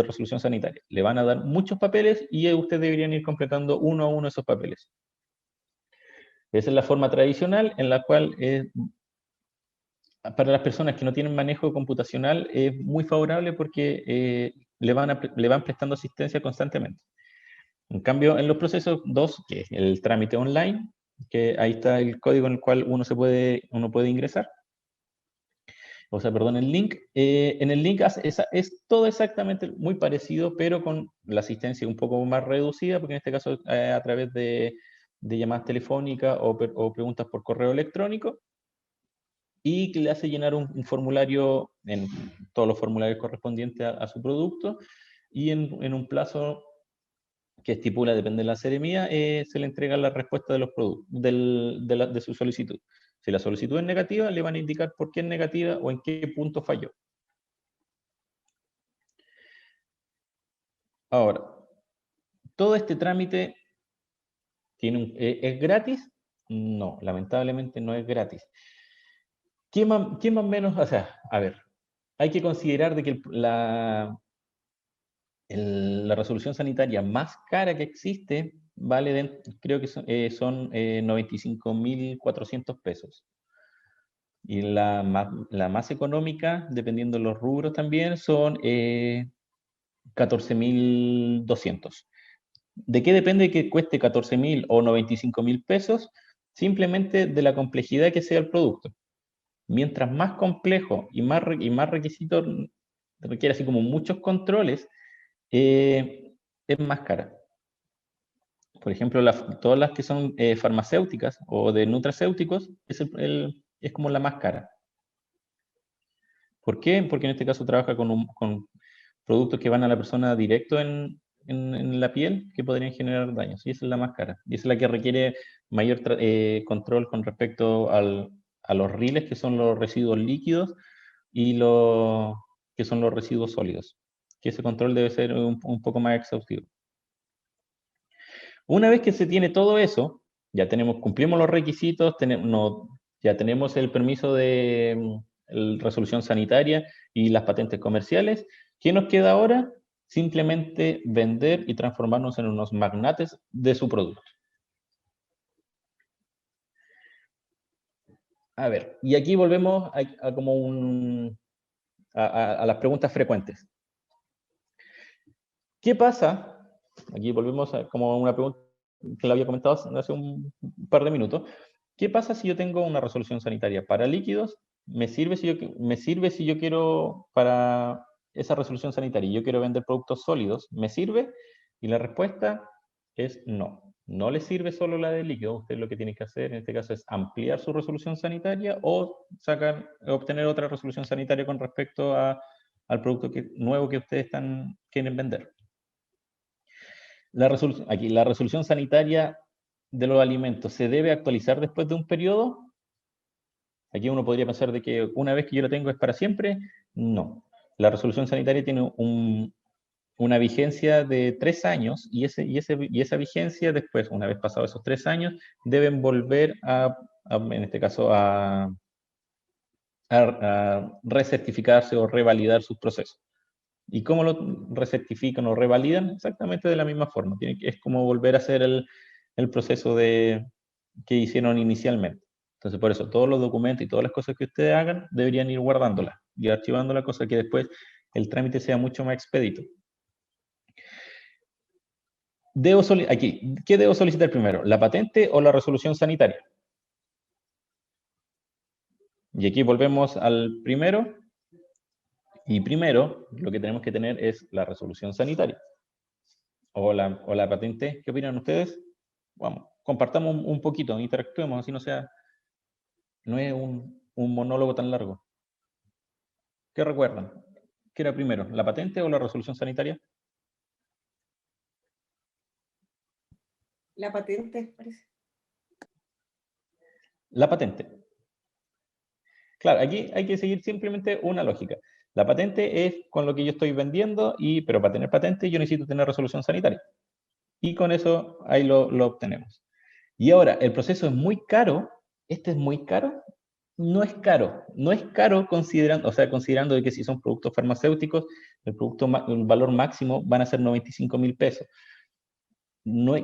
resolución sanitaria. Le van a dar muchos papeles y ustedes deberían ir completando uno a uno esos papeles. Esa es la forma tradicional en la cual para las personas que no tienen manejo computacional es muy favorable porque le van prestando asistencia constantemente. En cambio, en los procesos 2, que es el trámite online, que ahí está el código en el cual uno puede ingresar, o sea, perdón, el link. En el link es todo exactamente muy parecido, pero con la asistencia un poco más reducida, porque en este caso a través de llamadas telefónicas o preguntas por correo electrónico, y que le hace llenar un formulario, en todos los formularios correspondientes a su producto, y en un plazo que estipula, depende de la seremía, se le entrega la respuesta de los productos, de su solicitud. Si la solicitud es negativa, le van a indicar por qué es negativa o en qué punto falló. Ahora, todo este trámite ¿es gratis? No, lamentablemente no es gratis. ¿Qué más o menos? O sea, a ver, hay que considerar de que la resolución sanitaria más cara que existe vale, creo que son 95.400 pesos. Y la más económica, dependiendo de los rubros también, son 14.200. ¿De qué depende que cueste 14.000 o 95.000 pesos? Simplemente de la complejidad que sea el producto. Mientras más complejo y más requisitos requiere, así como muchos controles, es más cara. Por ejemplo, todas las que son farmacéuticas o de nutracéuticos es como la más cara. ¿Por qué? Porque en este caso trabaja con productos que van a la persona directo en la piel que podrían generar daños. Y esa es la más cara. Y esa es la que requiere mayor control con respecto a los riles, que son los residuos líquidos, y que son los residuos sólidos. Que ese control debe ser un poco más exhaustivo. Una vez que se tiene todo eso, ya cumplimos los requisitos, ya tenemos el permiso de resolución sanitaria y las patentes comerciales. ¿Qué nos queda ahora? Simplemente vender y transformarnos en unos magnates de su producto. A ver, y aquí volvemos a las preguntas frecuentes. ¿Qué pasa? Aquí volvemos como una pregunta que la había comentado hace un par de minutos. ¿Qué pasa si yo tengo una resolución sanitaria para líquidos? ¿Me sirve si yo quiero para esa resolución sanitaria y yo quiero vender productos sólidos? ¿Me sirve? Y la respuesta es no. No le sirve solo la de líquido. Usted lo que tiene que hacer en este caso es ampliar su resolución sanitaria o obtener otra resolución sanitaria con respecto al producto nuevo que ustedes quieren vender. Aquí, la resolución sanitaria de los alimentos se debe actualizar después de un periodo. Aquí uno podría pensar de que una vez que yo la tengo es para siempre. No. La resolución sanitaria tiene un una vigencia de 3 años y esa vigencia después, una vez pasados esos 3 años, deben volver en este caso, a recertificarse o revalidar sus procesos. ¿Y cómo lo recertifican o revalidan? Exactamente de la misma forma. Es como volver a hacer el proceso que hicieron inicialmente. Entonces, por eso, todos los documentos y todas las cosas que ustedes hagan deberían ir guardándolas y archivándolas, cosa que después el trámite sea mucho más expedito. Aquí, ¿qué debo solicitar primero? ¿La patente o la resolución sanitaria? Y aquí volvemos al primero. Y primero, lo que tenemos que tener es la resolución sanitaria. O la patente. ¿Qué opinan ustedes? Vamos, compartamos un poquito, interactuemos, así no es un monólogo tan largo. ¿Qué recuerdan? ¿Qué era primero, la patente o la resolución sanitaria? La patente, parece. La patente. Claro, aquí hay que seguir simplemente una lógica. La patente es con lo que yo estoy vendiendo, pero para tener patente yo necesito tener resolución sanitaria. Y con eso ahí lo obtenemos. Y ahora, el proceso es muy caro. ¿Este es muy caro? No es caro. No es caro considerando de que si son productos farmacéuticos, el valor máximo van a ser 95.000 pesos. No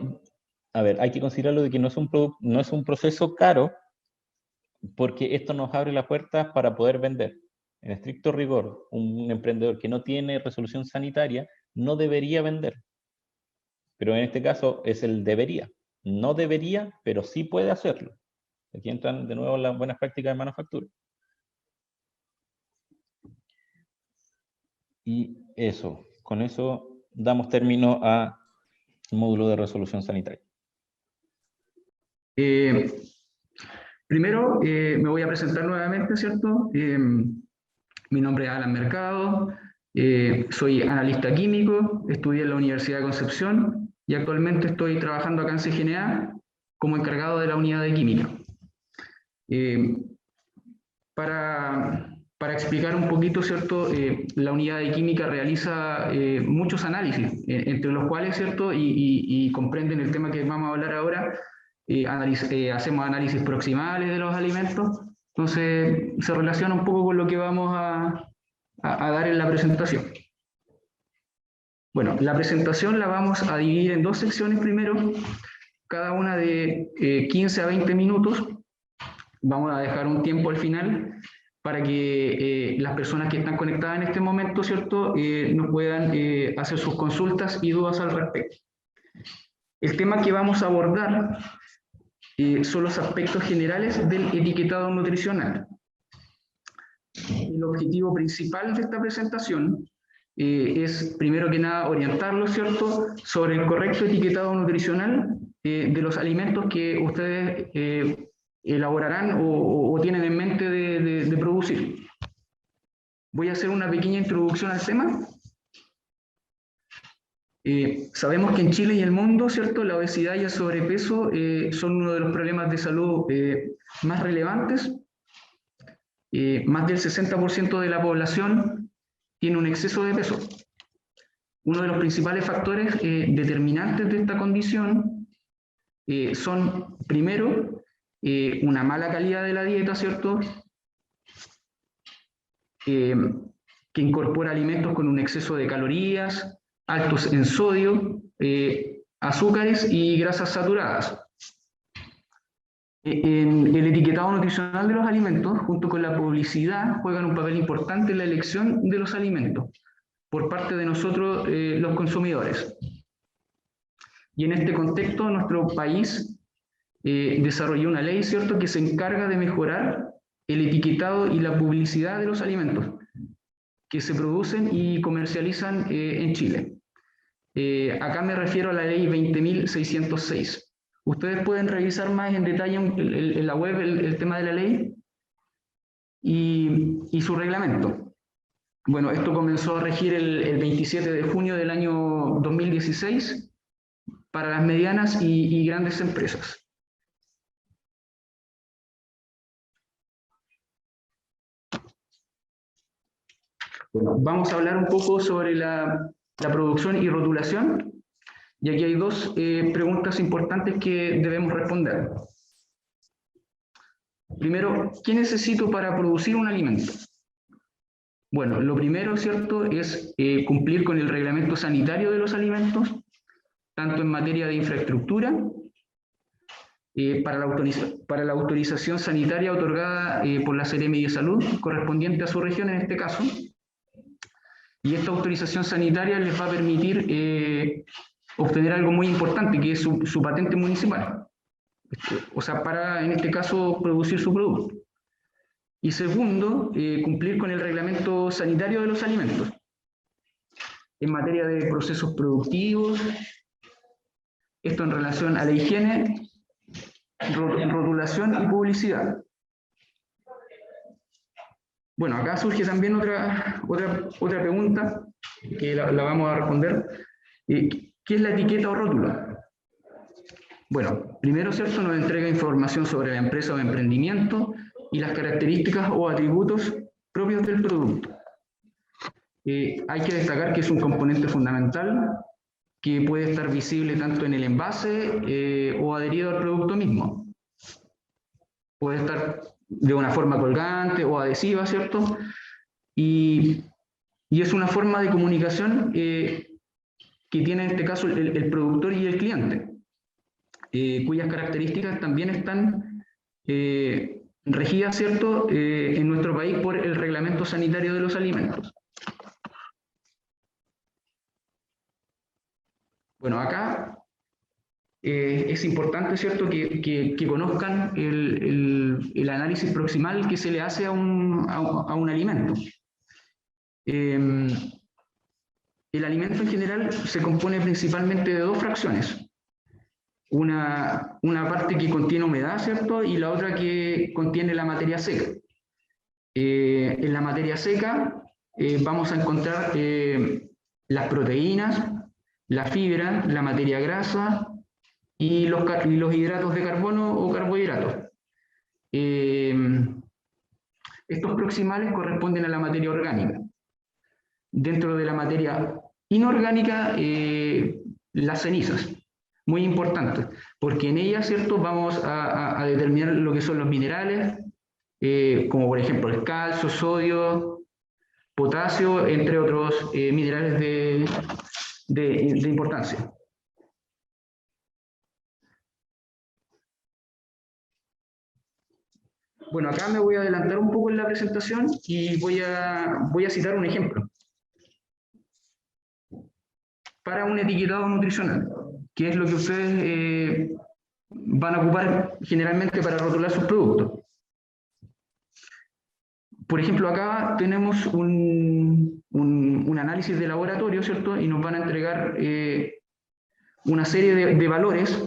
a ver, hay que considerarlo de que no es un proceso caro, porque esto nos abre la puerta para poder vender. En estricto rigor, un emprendedor que no tiene resolución sanitaria no debería vender. Pero en este caso es el debería. No debería, pero sí puede hacerlo. Aquí entran de nuevo las buenas prácticas de manufactura. Y con eso damos término al módulo de resolución sanitaria. Primero, me voy a presentar nuevamente, ¿cierto? Mi nombre es Alan Mercado, soy analista químico, estudié en la Universidad de Concepción y actualmente estoy trabajando acá en CGNA como encargado de la unidad de química. Para explicar un poquito, ¿cierto? La unidad de química realiza muchos análisis, entre los cuales, ¿cierto? Y comprenden el tema que vamos a hablar ahora. Hacemos análisis proximales de los alimentos, entonces se relaciona un poco con lo que vamos a dar en la presentación. Bueno, la presentación la vamos a dividir en dos secciones primero, cada una de 15 a 20 minutos. Vamos a dejar un tiempo al final para que las personas que están conectadas en este momento, ¿cierto?, nos puedan hacer sus consultas y dudas al respecto. El tema que vamos a abordar son los aspectos generales del etiquetado nutricional. El objetivo principal de esta presentación es, primero que nada, orientarlos, ¿cierto?, sobre el correcto etiquetado nutricional de los alimentos que ustedes elaborarán o tienen en mente de producir. Voy a hacer una pequeña introducción al tema. Sabemos que en Chile y el mundo, ¿cierto?, la obesidad y el sobrepeso son uno de los problemas de salud más relevantes. Más del 60% de la población tiene un exceso de peso. Uno de los principales factores determinantes de esta condición son, primero, una mala calidad de la dieta, ¿cierto?, que incorpora alimentos con un exceso de calorías, altos en sodio, azúcares y grasas saturadas. En el etiquetado nutricional de los alimentos, junto con la publicidad, juegan un papel importante en la elección de los alimentos por parte de nosotros, los consumidores. Y en este contexto, nuestro país desarrolló una ley, ¿cierto?, que se encarga de mejorar el etiquetado y la publicidad de los alimentos que se producen y comercializan en Chile. Acá me refiero a la ley 20.606. Ustedes pueden revisar más en detalle en la web el tema de la ley y su reglamento. Bueno, esto comenzó a regir el 27 de junio del año 2016 para las medianas y grandes empresas. Bueno, vamos a hablar un poco sobre la la producción y rotulación. Y aquí hay dos preguntas importantes que debemos responder. Primero, ¿qué necesito para producir un alimento? Bueno, lo primero, ¿cierto?, es cumplir con el reglamento sanitario de los alimentos, tanto en materia de infraestructura, para la autorización sanitaria otorgada por la Seremi de Salud, correspondiente a su región en este caso. Y esta autorización sanitaria les va a permitir obtener algo muy importante, que es su patente municipal. O sea, para, en este caso, producir su producto. Y segundo, cumplir con el reglamento sanitario de los alimentos, en materia de procesos productivos, esto en relación a la higiene, rotulación y publicidad. Bueno, acá surge también otra pregunta, que la vamos a responder. ¿Qué es la etiqueta o rótula? Bueno, primero, ¿cierto?, nos entrega información sobre la empresa o emprendimiento y las características o atributos propios del producto. Hay que destacar que es un componente fundamental que puede estar visible tanto en el envase o adherido al producto mismo. Puede estar de una forma colgante o adhesiva, ¿cierto? Y es una forma de comunicación que tiene en este caso el productor y el cliente, cuyas características también están regidas, ¿cierto?, en nuestro país por el Reglamento Sanitario de los Alimentos. Bueno, acá es importante, ¿cierto?, que conozcan el análisis proximal que se le hace a un alimento. El alimento en general se compone principalmente de dos fracciones. Una parte que contiene humedad, ¿cierto?, y la otra que contiene la materia seca. En la materia seca vamos a encontrar las proteínas, la fibra, la materia grasa y los hidratos de carbono o carbohidratos. Estos proximales corresponden a la materia orgánica. Dentro de la materia inorgánica, las cenizas. Muy importante, porque en ellas, ¿cierto?, vamos a determinar lo que son los minerales, como por ejemplo el calcio, sodio, potasio, entre otros minerales de importancia. Bueno, acá me voy a adelantar un poco en la presentación y voy a citar un ejemplo para un etiquetado nutricional, que es lo que ustedes van a ocupar generalmente para rotular sus productos. Por ejemplo, acá tenemos un análisis de laboratorio, ¿cierto? Y nos van a entregar una serie de valores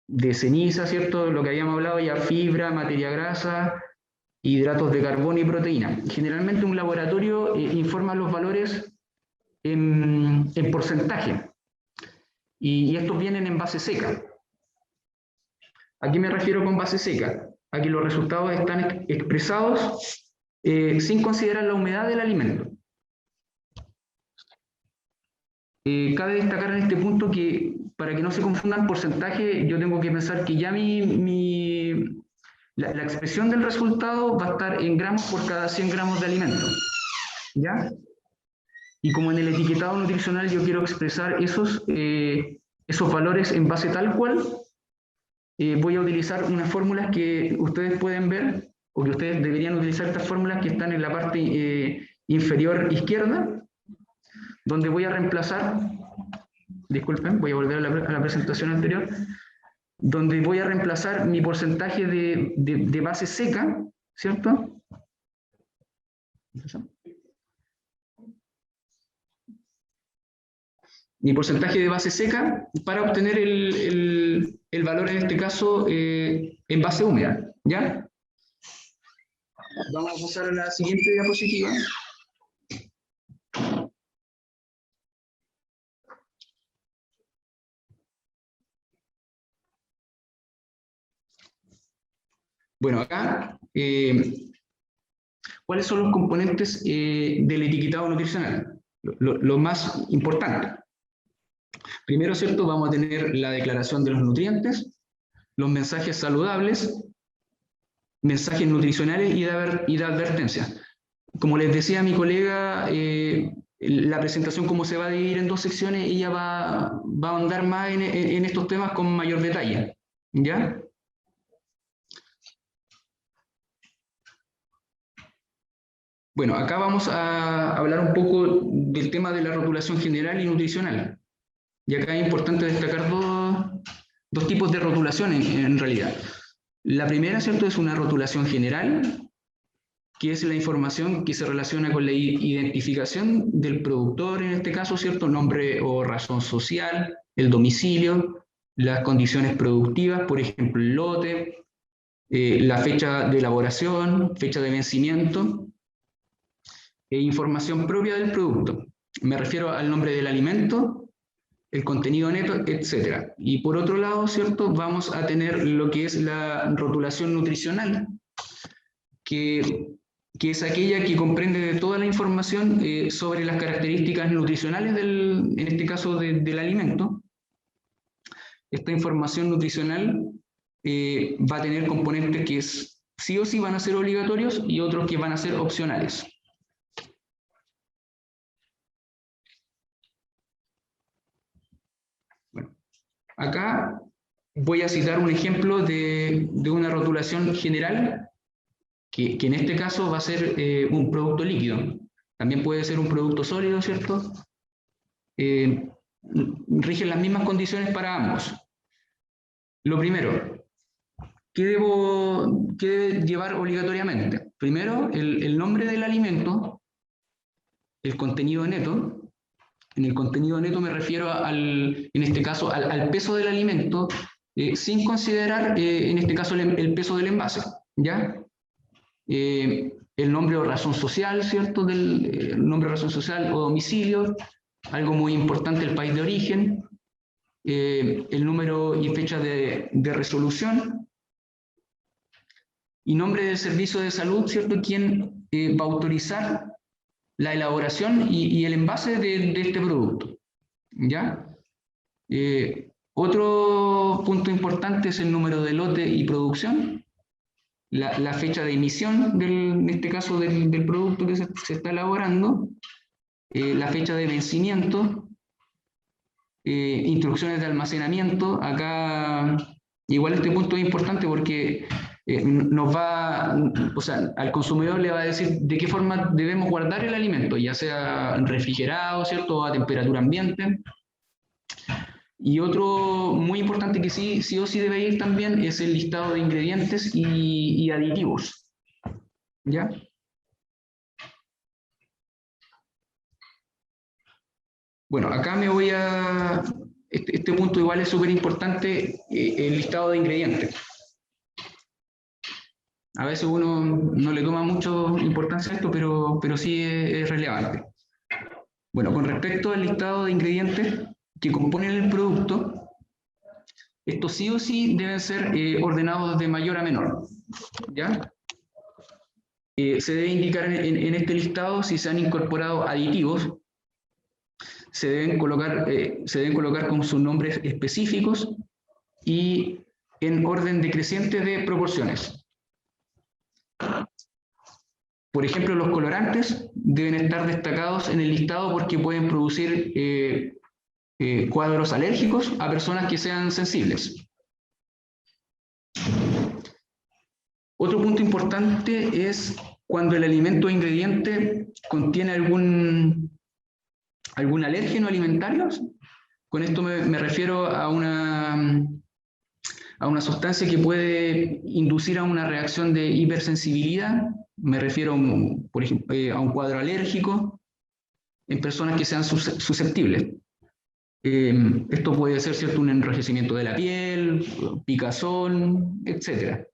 de ceniza, ¿cierto? Lo que habíamos hablado ya, fibra, materia grasa, hidratos de carbono y proteína. Generalmente un laboratorio informa los valores en porcentaje. Y estos vienen en base seca. ¿A qué me refiero con base seca? A que los resultados están expresados sin considerar la humedad del alimento. Cabe destacar en este punto que, para que no se confundan porcentaje, yo tengo que pensar que ya la expresión del resultado va a estar en gramos por cada 100 gramos de alimento. ¿Ya? Y como en el etiquetado nutricional yo quiero expresar esos valores en base tal cual, voy a utilizar unas fórmulas que ustedes pueden ver, o que ustedes deberían utilizar estas fórmulas que están en la parte inferior izquierda, donde voy a reemplazar, disculpen, voy a volver a la presentación anterior, donde voy a reemplazar mi porcentaje de base seca, ¿cierto? Mi porcentaje de base seca para obtener el valor, en este caso, en base húmeda, ¿ya? Vamos a pasar a la siguiente diapositiva. Bueno, acá, ¿cuáles son los componentes del etiquetado nutricional? lo más importante. Primero, ¿cierto? Vamos a tener la declaración de los nutrientes, los mensajes saludables, mensajes nutricionales y de advertencia. Como les decía a mi colega, la presentación, como se va a dividir en dos secciones, ella va a ahondar más en estos temas con mayor detalle. ¿Ya? Bueno, acá vamos a hablar un poco del tema de la rotulación general y nutricional. Y acá es importante destacar dos tipos de rotulación en realidad. La primera, ¿cierto?, es una rotulación general, que es la información que se relaciona con la identificación del productor, en este caso, ¿cierto?, nombre o razón social, el domicilio, las condiciones productivas, por ejemplo, el lote, la fecha de elaboración, fecha de vencimiento, e información propia del producto. Me refiero al nombre del alimento, el contenido neto, etc. Y por otro lado, ¿cierto?, vamos a tener lo que es la rotulación nutricional, que es aquella que comprende de toda la información sobre las características nutricionales, en este caso del alimento. Esta información nutricional va a tener componentes que sí o sí van a ser obligatorios y otros que van a ser opcionales. Bueno, acá voy a citar un ejemplo de una rotulación general que en este caso va a ser un producto líquido. También puede ser un producto sólido, ¿cierto? Rigen las mismas condiciones para ambos. Lo primero, ¿qué debe llevar obligatoriamente? Primero, el nombre del alimento, el contenido neto. En el contenido neto me refiero en este caso al peso del alimento, sin considerar en este caso el peso del envase, ¿ya? El nombre o razón social, ¿cierto? El nombre o razón social o domicilio, algo muy importante, el país de origen, el número y fecha de resolución, y nombre del servicio de salud, ¿cierto?, quien va a autorizar la elaboración y el envase de este producto, ¿ya? Otro punto importante es el número de lote y producción, la fecha de emisión, en este caso del producto que se está elaborando, la fecha de vencimiento, instrucciones de almacenamiento. Acá igual este punto es importante porque al consumidor le va a decir de qué forma debemos guardar el alimento, ya sea refrigerado, ¿cierto?, a temperatura ambiente. Y otro muy importante que sí o sí debe ir también es el listado de ingredientes y aditivos, ¿ya? Bueno, acá me voy a... Este punto igual es súper importante, el listado de ingredientes. A veces uno no le toma mucho importancia a esto, pero sí es relevante. Bueno, con respecto al listado de ingredientes que componen el producto, estos sí o sí deben ser ordenados de mayor a menor, ¿ya? Se debe indicar en este listado si se han incorporado aditivos, se deben colocar con sus nombres específicos y en orden decreciente de proporciones. Por ejemplo, los colorantes deben estar destacados en el listado porque pueden producir cuadros alérgicos a personas que sean sensibles. Otro punto importante es cuando el alimento o ingrediente contiene algún alérgeno alimentario. Con esto me refiero a una sustancia que puede inducir a una reacción de hipersensibilidad. Me refiero, por ejemplo, a un cuadro alérgico en personas que sean susceptibles. Esto puede ser, ¿cierto?, un enrojecimiento de la piel, picazón, etc.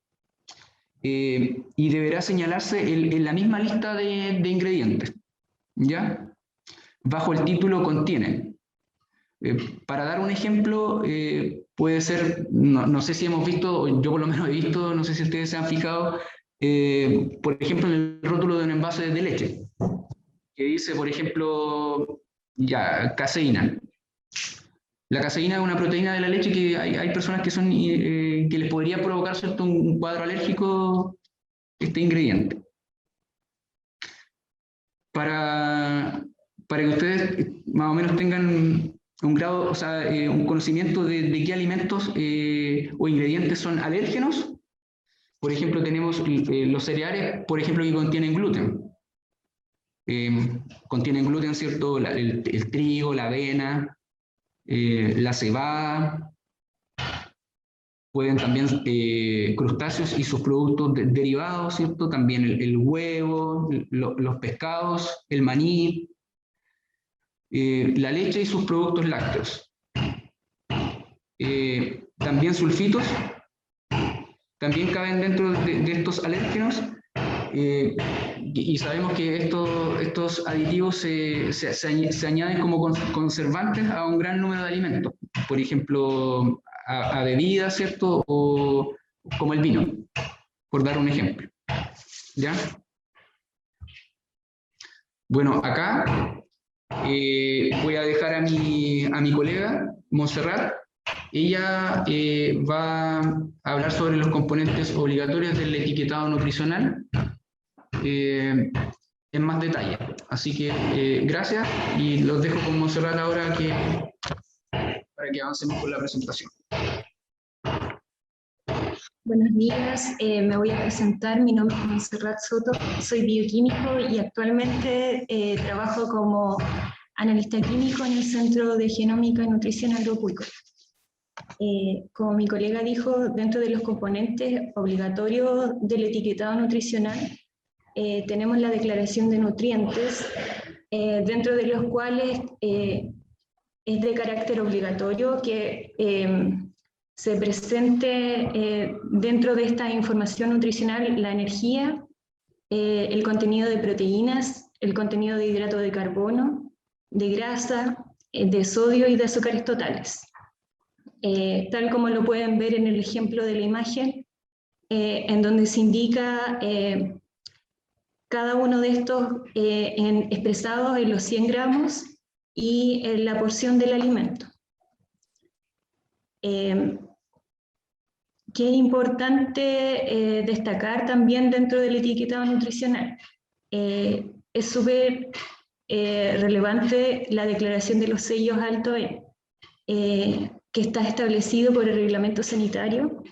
Y deberá señalarse en la misma lista de ingredientes, ¿ya? Bajo el título contiene. Para dar un ejemplo, puede ser, no sé si hemos visto, yo por lo menos he visto, no sé si ustedes se han fijado, por ejemplo, en el rótulo de un envase de leche. que dice, por ejemplo, ya, caseína. La caseína es una proteína de la leche que hay personas que, que les podría provocar, ¿cierto?, un cuadro alérgico este ingrediente. Para que ustedes más o menos tengan un grado, o sea, un conocimiento de qué alimentos o ingredientes son alérgenos. Por ejemplo, tenemos los cereales, por ejemplo, que contienen gluten. Contienen gluten, ¿cierto? El trigo, la avena, la cebada. Pueden también crustáceos y sus productos derivados, ¿cierto? También el huevo, los pescados, el maní, la leche y sus productos lácteos. También sulfitos, también caben dentro de estos alérgenos, y sabemos que estos aditivos se añaden como conservantes a un gran número de alimentos, por ejemplo, a bebidas, ¿cierto? O como el vino, por dar un ejemplo. ¿Ya? Bueno, acá voy a dejar a mi colega, Montserrat. Ella va a hablar sobre los componentes obligatorios del etiquetado nutricional en más detalle. Así que gracias y los dejo con Montserrat ahora para que avancemos con la presentación. Buenos días, me voy a presentar. Mi nombre es Montserrat Soto, soy bioquímico y actualmente trabajo como analista químico en el Centro de Genómica y Nutrición Agroacuícola. Como mi colega dijo, dentro de los componentes obligatorios del etiquetado nutricional tenemos la declaración de nutrientes, dentro de los cuales es de carácter obligatorio que se presente dentro de esta información nutricional la energía, el contenido de proteínas, el contenido de hidrato de carbono, de grasa, de sodio y de azúcares totales. Tal como lo pueden ver en el ejemplo de la imagen, en donde se indica cada uno de estos expresados en los 100 gramos y en la porción del alimento. Que es importante destacar también dentro del etiquetado nutricional. Es súper relevante la declaración de los sellos alto E, que está establecido por el reglamento sanitario.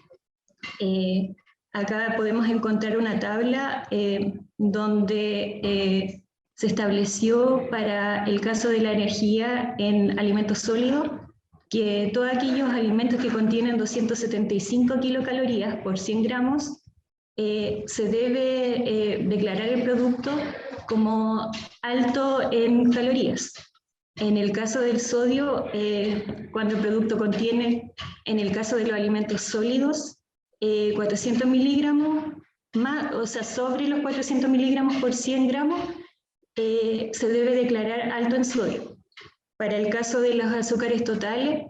Acá podemos encontrar una tabla donde se estableció para el caso de la energía en alimentos sólidos, que todos aquellos alimentos que contienen 275 kilocalorías por 100 gramos, se debe declarar el producto como alto en calorías. En el caso del sodio, cuando el producto contiene, en el caso de los alimentos sólidos, 400 miligramos, más, o sea, sobre los 400 miligramos por 100 gramos, se debe declarar alto en sodio. Para el caso de los azúcares totales,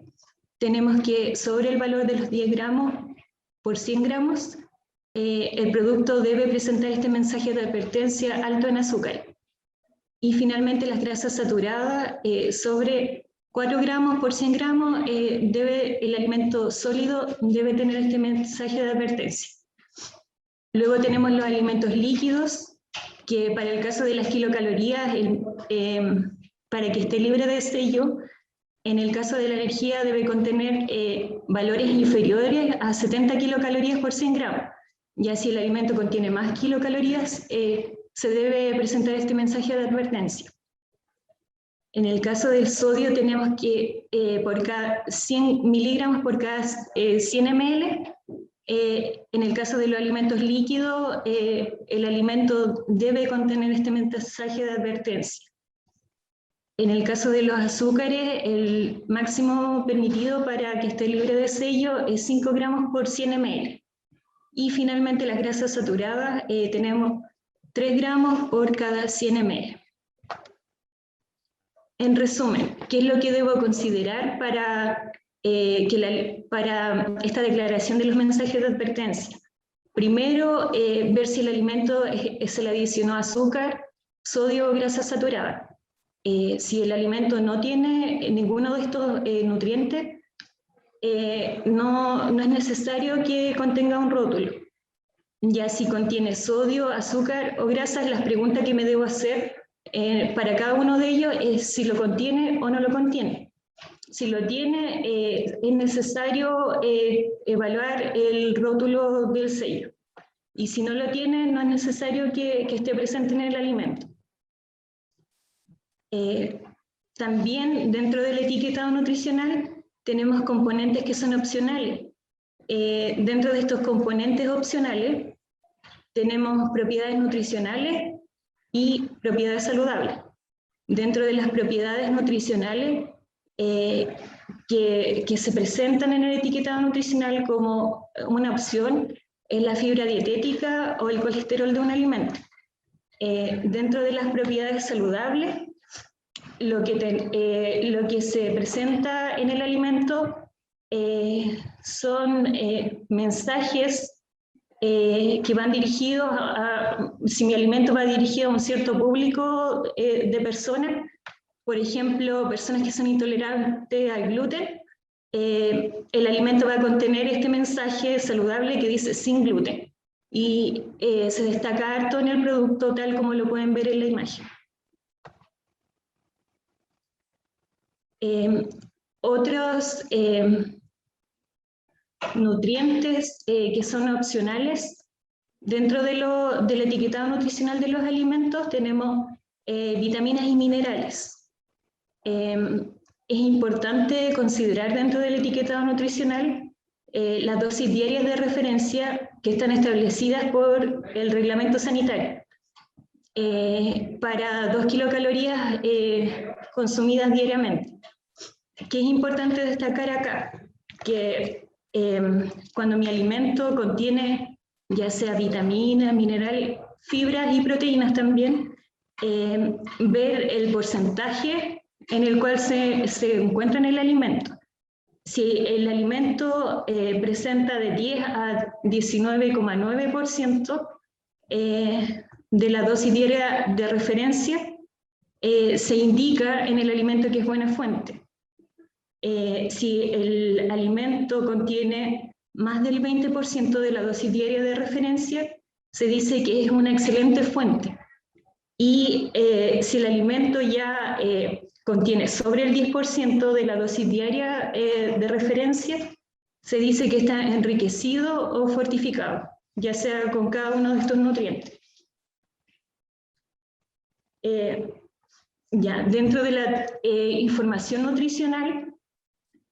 tenemos que sobre el valor de los 10 gramos por 100 gramos, el producto debe presentar este mensaje de advertencia alto en azúcar. Y finalmente las grasas saturadas, sobre 4 gramos por 100 gramos, el alimento sólido debe tener este mensaje de advertencia. Luego tenemos los alimentos líquidos, que para el caso de las kilocalorías, para que esté libre de sello, en el caso de la energía debe contener valores inferiores a 70 kilocalorías por 100 gramos. Ya si el alimento contiene más kilocalorías, se debe presentar este mensaje de advertencia. En el caso del sodio tenemos que por cada 100 miligramos por cada 100 ml, en el caso de los alimentos líquidos, el alimento debe contener este mensaje de advertencia. En el caso de los azúcares, el máximo permitido para que esté libre de sello es 5 gramos por 100 ml. Y finalmente las grasas saturadas, tenemos 3 gramos por cada 100 ml. En resumen, ¿qué es lo que debo considerar para esta declaración de los mensajes de advertencia? Primero, ver si el alimento se le adicionó azúcar, sodio o grasa saturada. Si el alimento no tiene ninguno de estos nutrientes, no es necesario que contenga un rótulo. Ya si contiene sodio, azúcar o grasas, las preguntas que me debo hacer para cada uno de ellos es si lo contiene o no lo contiene. Si lo tiene, es necesario evaluar el rótulo del sello. Y si no lo tiene, no es necesario que esté presente en el alimento. También dentro del etiquetado nutricional tenemos componentes que son opcionales. Dentro de estos componentes opcionales tenemos propiedades nutricionales y propiedades saludables. Dentro de las propiedades nutricionales que se presentan en el etiquetado nutricional como una opción es la fibra dietética o el colesterol de un alimento. Dentro de las propiedades saludables, lo que se presenta en el alimento son mensajes que van dirigidos si mi alimento va dirigido a un cierto público de personas, por ejemplo, personas que son intolerantes al gluten, el alimento va a contener este mensaje saludable que dice sin gluten. Y se destaca harto en el producto tal como lo pueden ver en la imagen. Otros nutrientes que son opcionales dentro del etiquetado nutricional de los alimentos tenemos vitaminas y minerales. Es importante considerar dentro del etiquetado nutricional las dosis diarias de referencia que están establecidas por el reglamento sanitario. Para 2 kilocalorías consumidas diariamente. ¿Qué es importante destacar acá? Que cuando mi alimento contiene ya sea vitaminas, minerales, fibras y proteínas también, ver el porcentaje en el cual se encuentra en el alimento. Si el alimento presenta de 10 a 19,9% de la dosis diaria de referencia, se indica en el alimento que es buena fuente. Si el alimento contiene más del 20% de la dosis diaria de referencia, se dice que es una excelente fuente. Y si el alimento ya contiene sobre el 10% de la dosis diaria de referencia, se dice que está enriquecido o fortificado, ya sea con cada uno de estos nutrientes. Dentro de la información nutricional,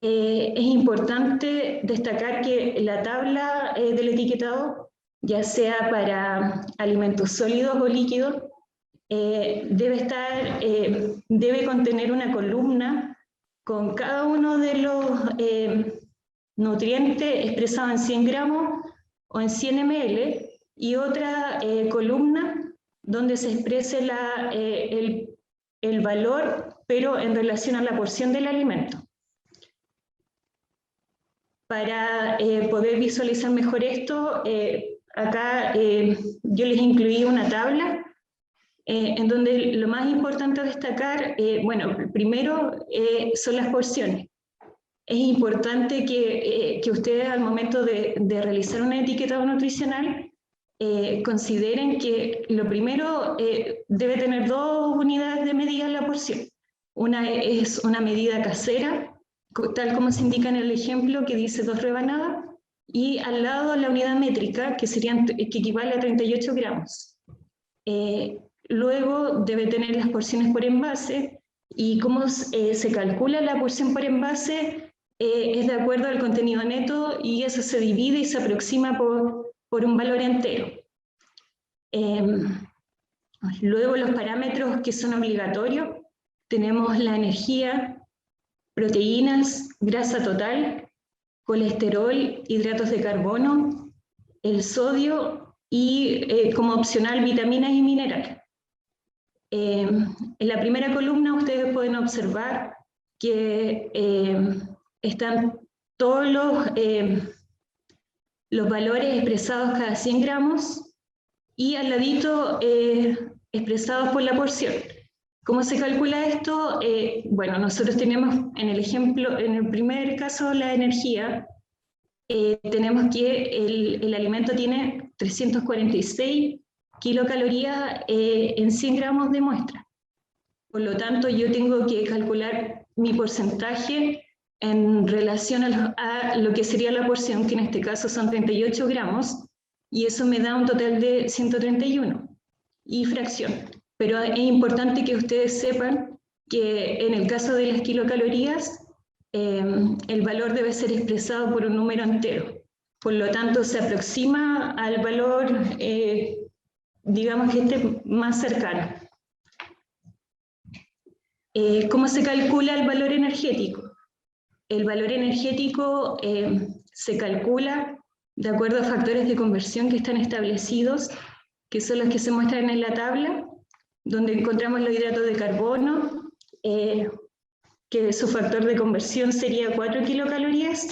es importante destacar que la tabla del etiquetado, ya sea para alimentos sólidos o líquidos, debe contener una columna con cada uno de los nutrientes expresados en 100 gramos o en 100 ml y otra columna donde se exprese el valor, pero en relación a la porción del alimento. Para poder visualizar mejor esto, acá yo les incluí una tabla en donde lo más importante a destacar, bueno, primero son las porciones. Es importante que ustedes al momento de realizar un etiquetado nutricional consideren que lo primero debe tener 2 unidades de medida en la porción. Una es una medida casera, tal como se indica en el ejemplo que dice 2 rebanadas, y al lado la unidad métrica que equivale a 38 gramos. Luego debe tener las porciones por envase, y cómo se calcula la porción por envase es de acuerdo al contenido neto, y eso se divide y se aproxima por un valor entero. Luego los parámetros que son obligatorios, tenemos la energía, proteínas, grasa total, colesterol, hidratos de carbono, el sodio y como opcional vitaminas y minerales. En la primera columna ustedes pueden observar que están todos los valores expresados cada 100 gramos y al ladito expresados por la porción. ¿Cómo se calcula esto? Bueno, nosotros tenemos en el ejemplo, en el primer caso, la energía, tenemos que el alimento tiene 346 kilocalorías en 100 gramos de muestra. Por lo tanto, yo tengo que calcular mi porcentaje en relación a lo que sería la porción, que en este caso son 38 gramos, y eso me da un total de 131 y fracción. Pero es importante que ustedes sepan que en el caso de las kilocalorías, el valor debe ser expresado por un número entero. Por lo tanto, se aproxima al valor, digamos que esté más cercano. ¿Cómo se calcula el valor energético? El valor energético se calcula de acuerdo a factores de conversión que están establecidos, que son los que se muestran en la tabla, donde encontramos los hidratos de carbono, que su factor de conversión sería 4 kilocalorías,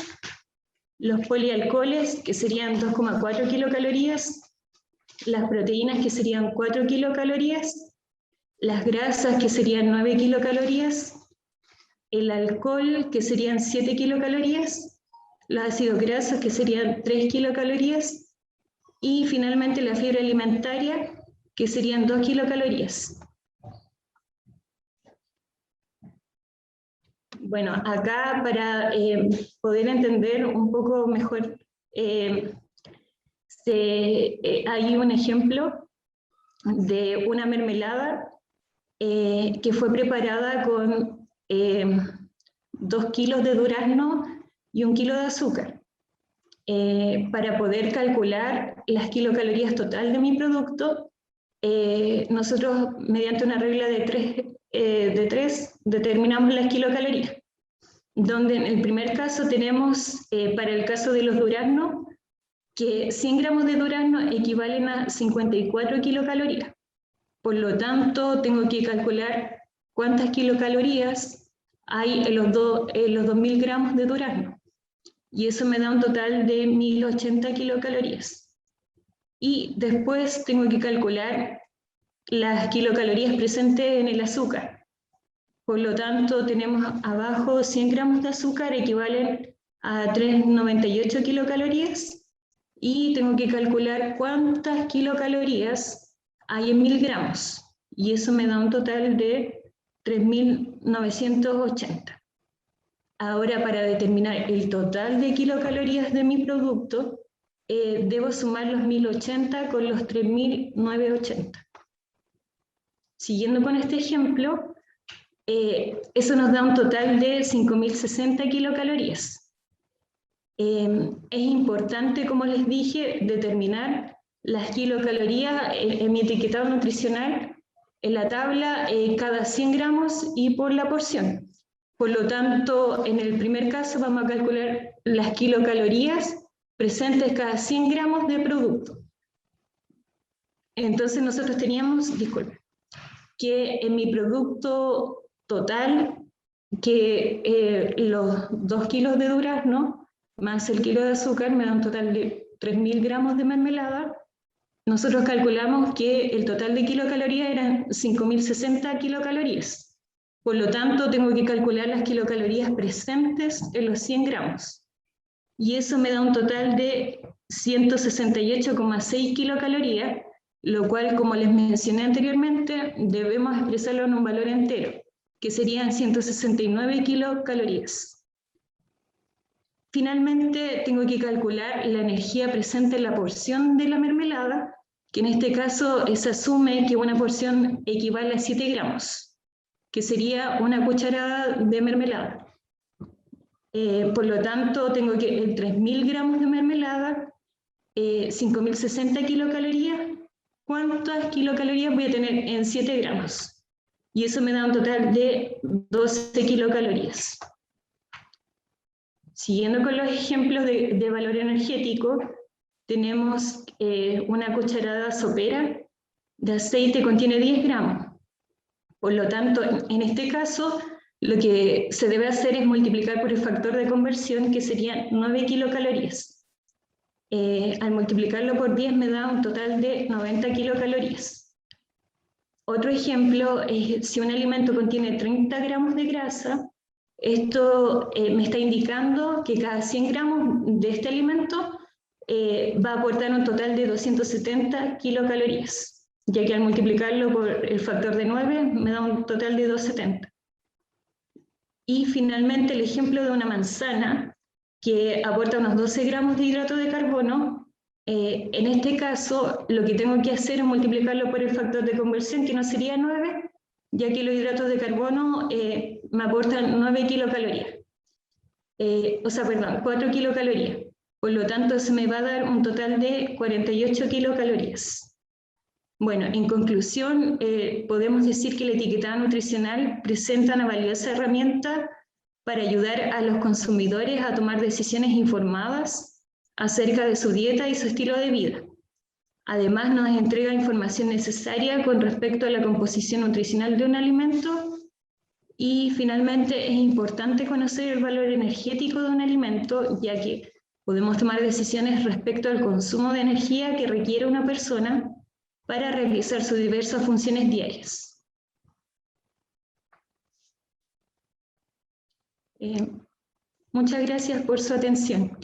los polialcoholes, que serían 2,4 kilocalorías, las proteínas, que serían 4 kilocalorías, las grasas, que serían 9 kilocalorías, el alcohol, que serían 7 kilocalorías, los ácidos grasos, que serían 3 kilocalorías, y finalmente la fibra alimentaria, que serían 2 kilocalorías. Bueno, acá para poder entender un poco mejor, hay un ejemplo de una mermelada que fue preparada con 2 kilos de durazno y 1 kilo de azúcar. Para poder calcular las kilocalorías total de mi producto, nosotros mediante una regla de 3 determinamos las kilocalorías, donde en el primer caso tenemos, para el caso de los duraznos, que 100 gramos de durazno equivalen a 54 kilocalorías. Por lo tanto, tengo que calcular cuántas kilocalorías hay en los 2000 gramos de durazno. Y eso me da un total de 1080 kilocalorías. Y después tengo que calcular las kilocalorías presentes en el azúcar. Por lo tanto, tenemos abajo 100 gramos de azúcar equivalen a 398 kilocalorías. Y tengo que calcular cuántas kilocalorías hay en 1000 gramos. Y eso me da un total de 3980. Ahora, para determinar el total de kilocalorías de mi producto, debo sumar los 1080 con los 3980. Siguiendo con este ejemplo, eso nos da un total de 5060 kilocalorías. Es importante, como les dije, determinar las kilocalorías en mi etiquetado nutricional, en la tabla, cada 100 gramos y por la porción. Por lo tanto, en el primer caso vamos a calcular las kilocalorías presentes cada 100 gramos de producto. Entonces nosotros teníamos, disculpen, que en mi producto total, que los 2 kilos de durazno más el kilo de azúcar me da un total de 3000 gramos de mermelada. Nosotros calculamos que el total de kilocalorías eran 5060 kilocalorías. Por lo tanto, tengo que calcular las kilocalorías presentes en los 100 gramos. Y eso me da un total de 168,6 kilocalorías, lo cual, como les mencioné anteriormente, debemos expresarlo en un valor entero, que serían 169 kilocalorías. Finalmente, tengo que calcular la energía presente en la porción de la mermelada, que en este caso se asume que una porción equivale a 7 gramos, que sería una cucharada de mermelada. Por lo tanto, tengo que en 3000 gramos de mermelada, 5060 kilocalorías, ¿cuántas kilocalorías voy a tener en 7 gramos? Y eso me da un total de 12 kilocalorías. Siguiendo con los ejemplos de valor energético, tenemos una cucharada sopera de aceite contiene 10 gramos. Por lo tanto, en este caso, lo que se debe hacer es multiplicar por el factor de conversión, que serían 9 kilocalorías. Al multiplicarlo por 10 me da un total de 90 kilocalorías. Otro ejemplo es si un alimento contiene 30 gramos de grasa, esto me está indicando que cada 100 gramos de este alimento va a aportar un total de 270 kilocalorías, ya que al multiplicarlo por el factor de 9 me da un total de 270. Y finalmente el ejemplo de una manzana que aporta unos 12 gramos de hidrato de carbono. En este caso, lo que tengo que hacer es multiplicarlo por el factor de conversión, que no sería 9, ya que los hidratos de carbono me aportan 9 kilocalorías. 4 kilocalorías. Por lo tanto, se me va a dar un total de 48 kilocalorías. Bueno, en conclusión, podemos decir que el etiquetado nutricional presenta una valiosa herramienta para ayudar a los consumidores a tomar decisiones informadas acerca de su dieta y su estilo de vida. Además, nos entrega información necesaria con respecto a la composición nutricional de un alimento. Y finalmente, es importante conocer el valor energético de un alimento, ya que podemos tomar decisiones respecto al consumo de energía que requiere una persona para realizar sus diversas funciones diarias. Muchas gracias por su atención.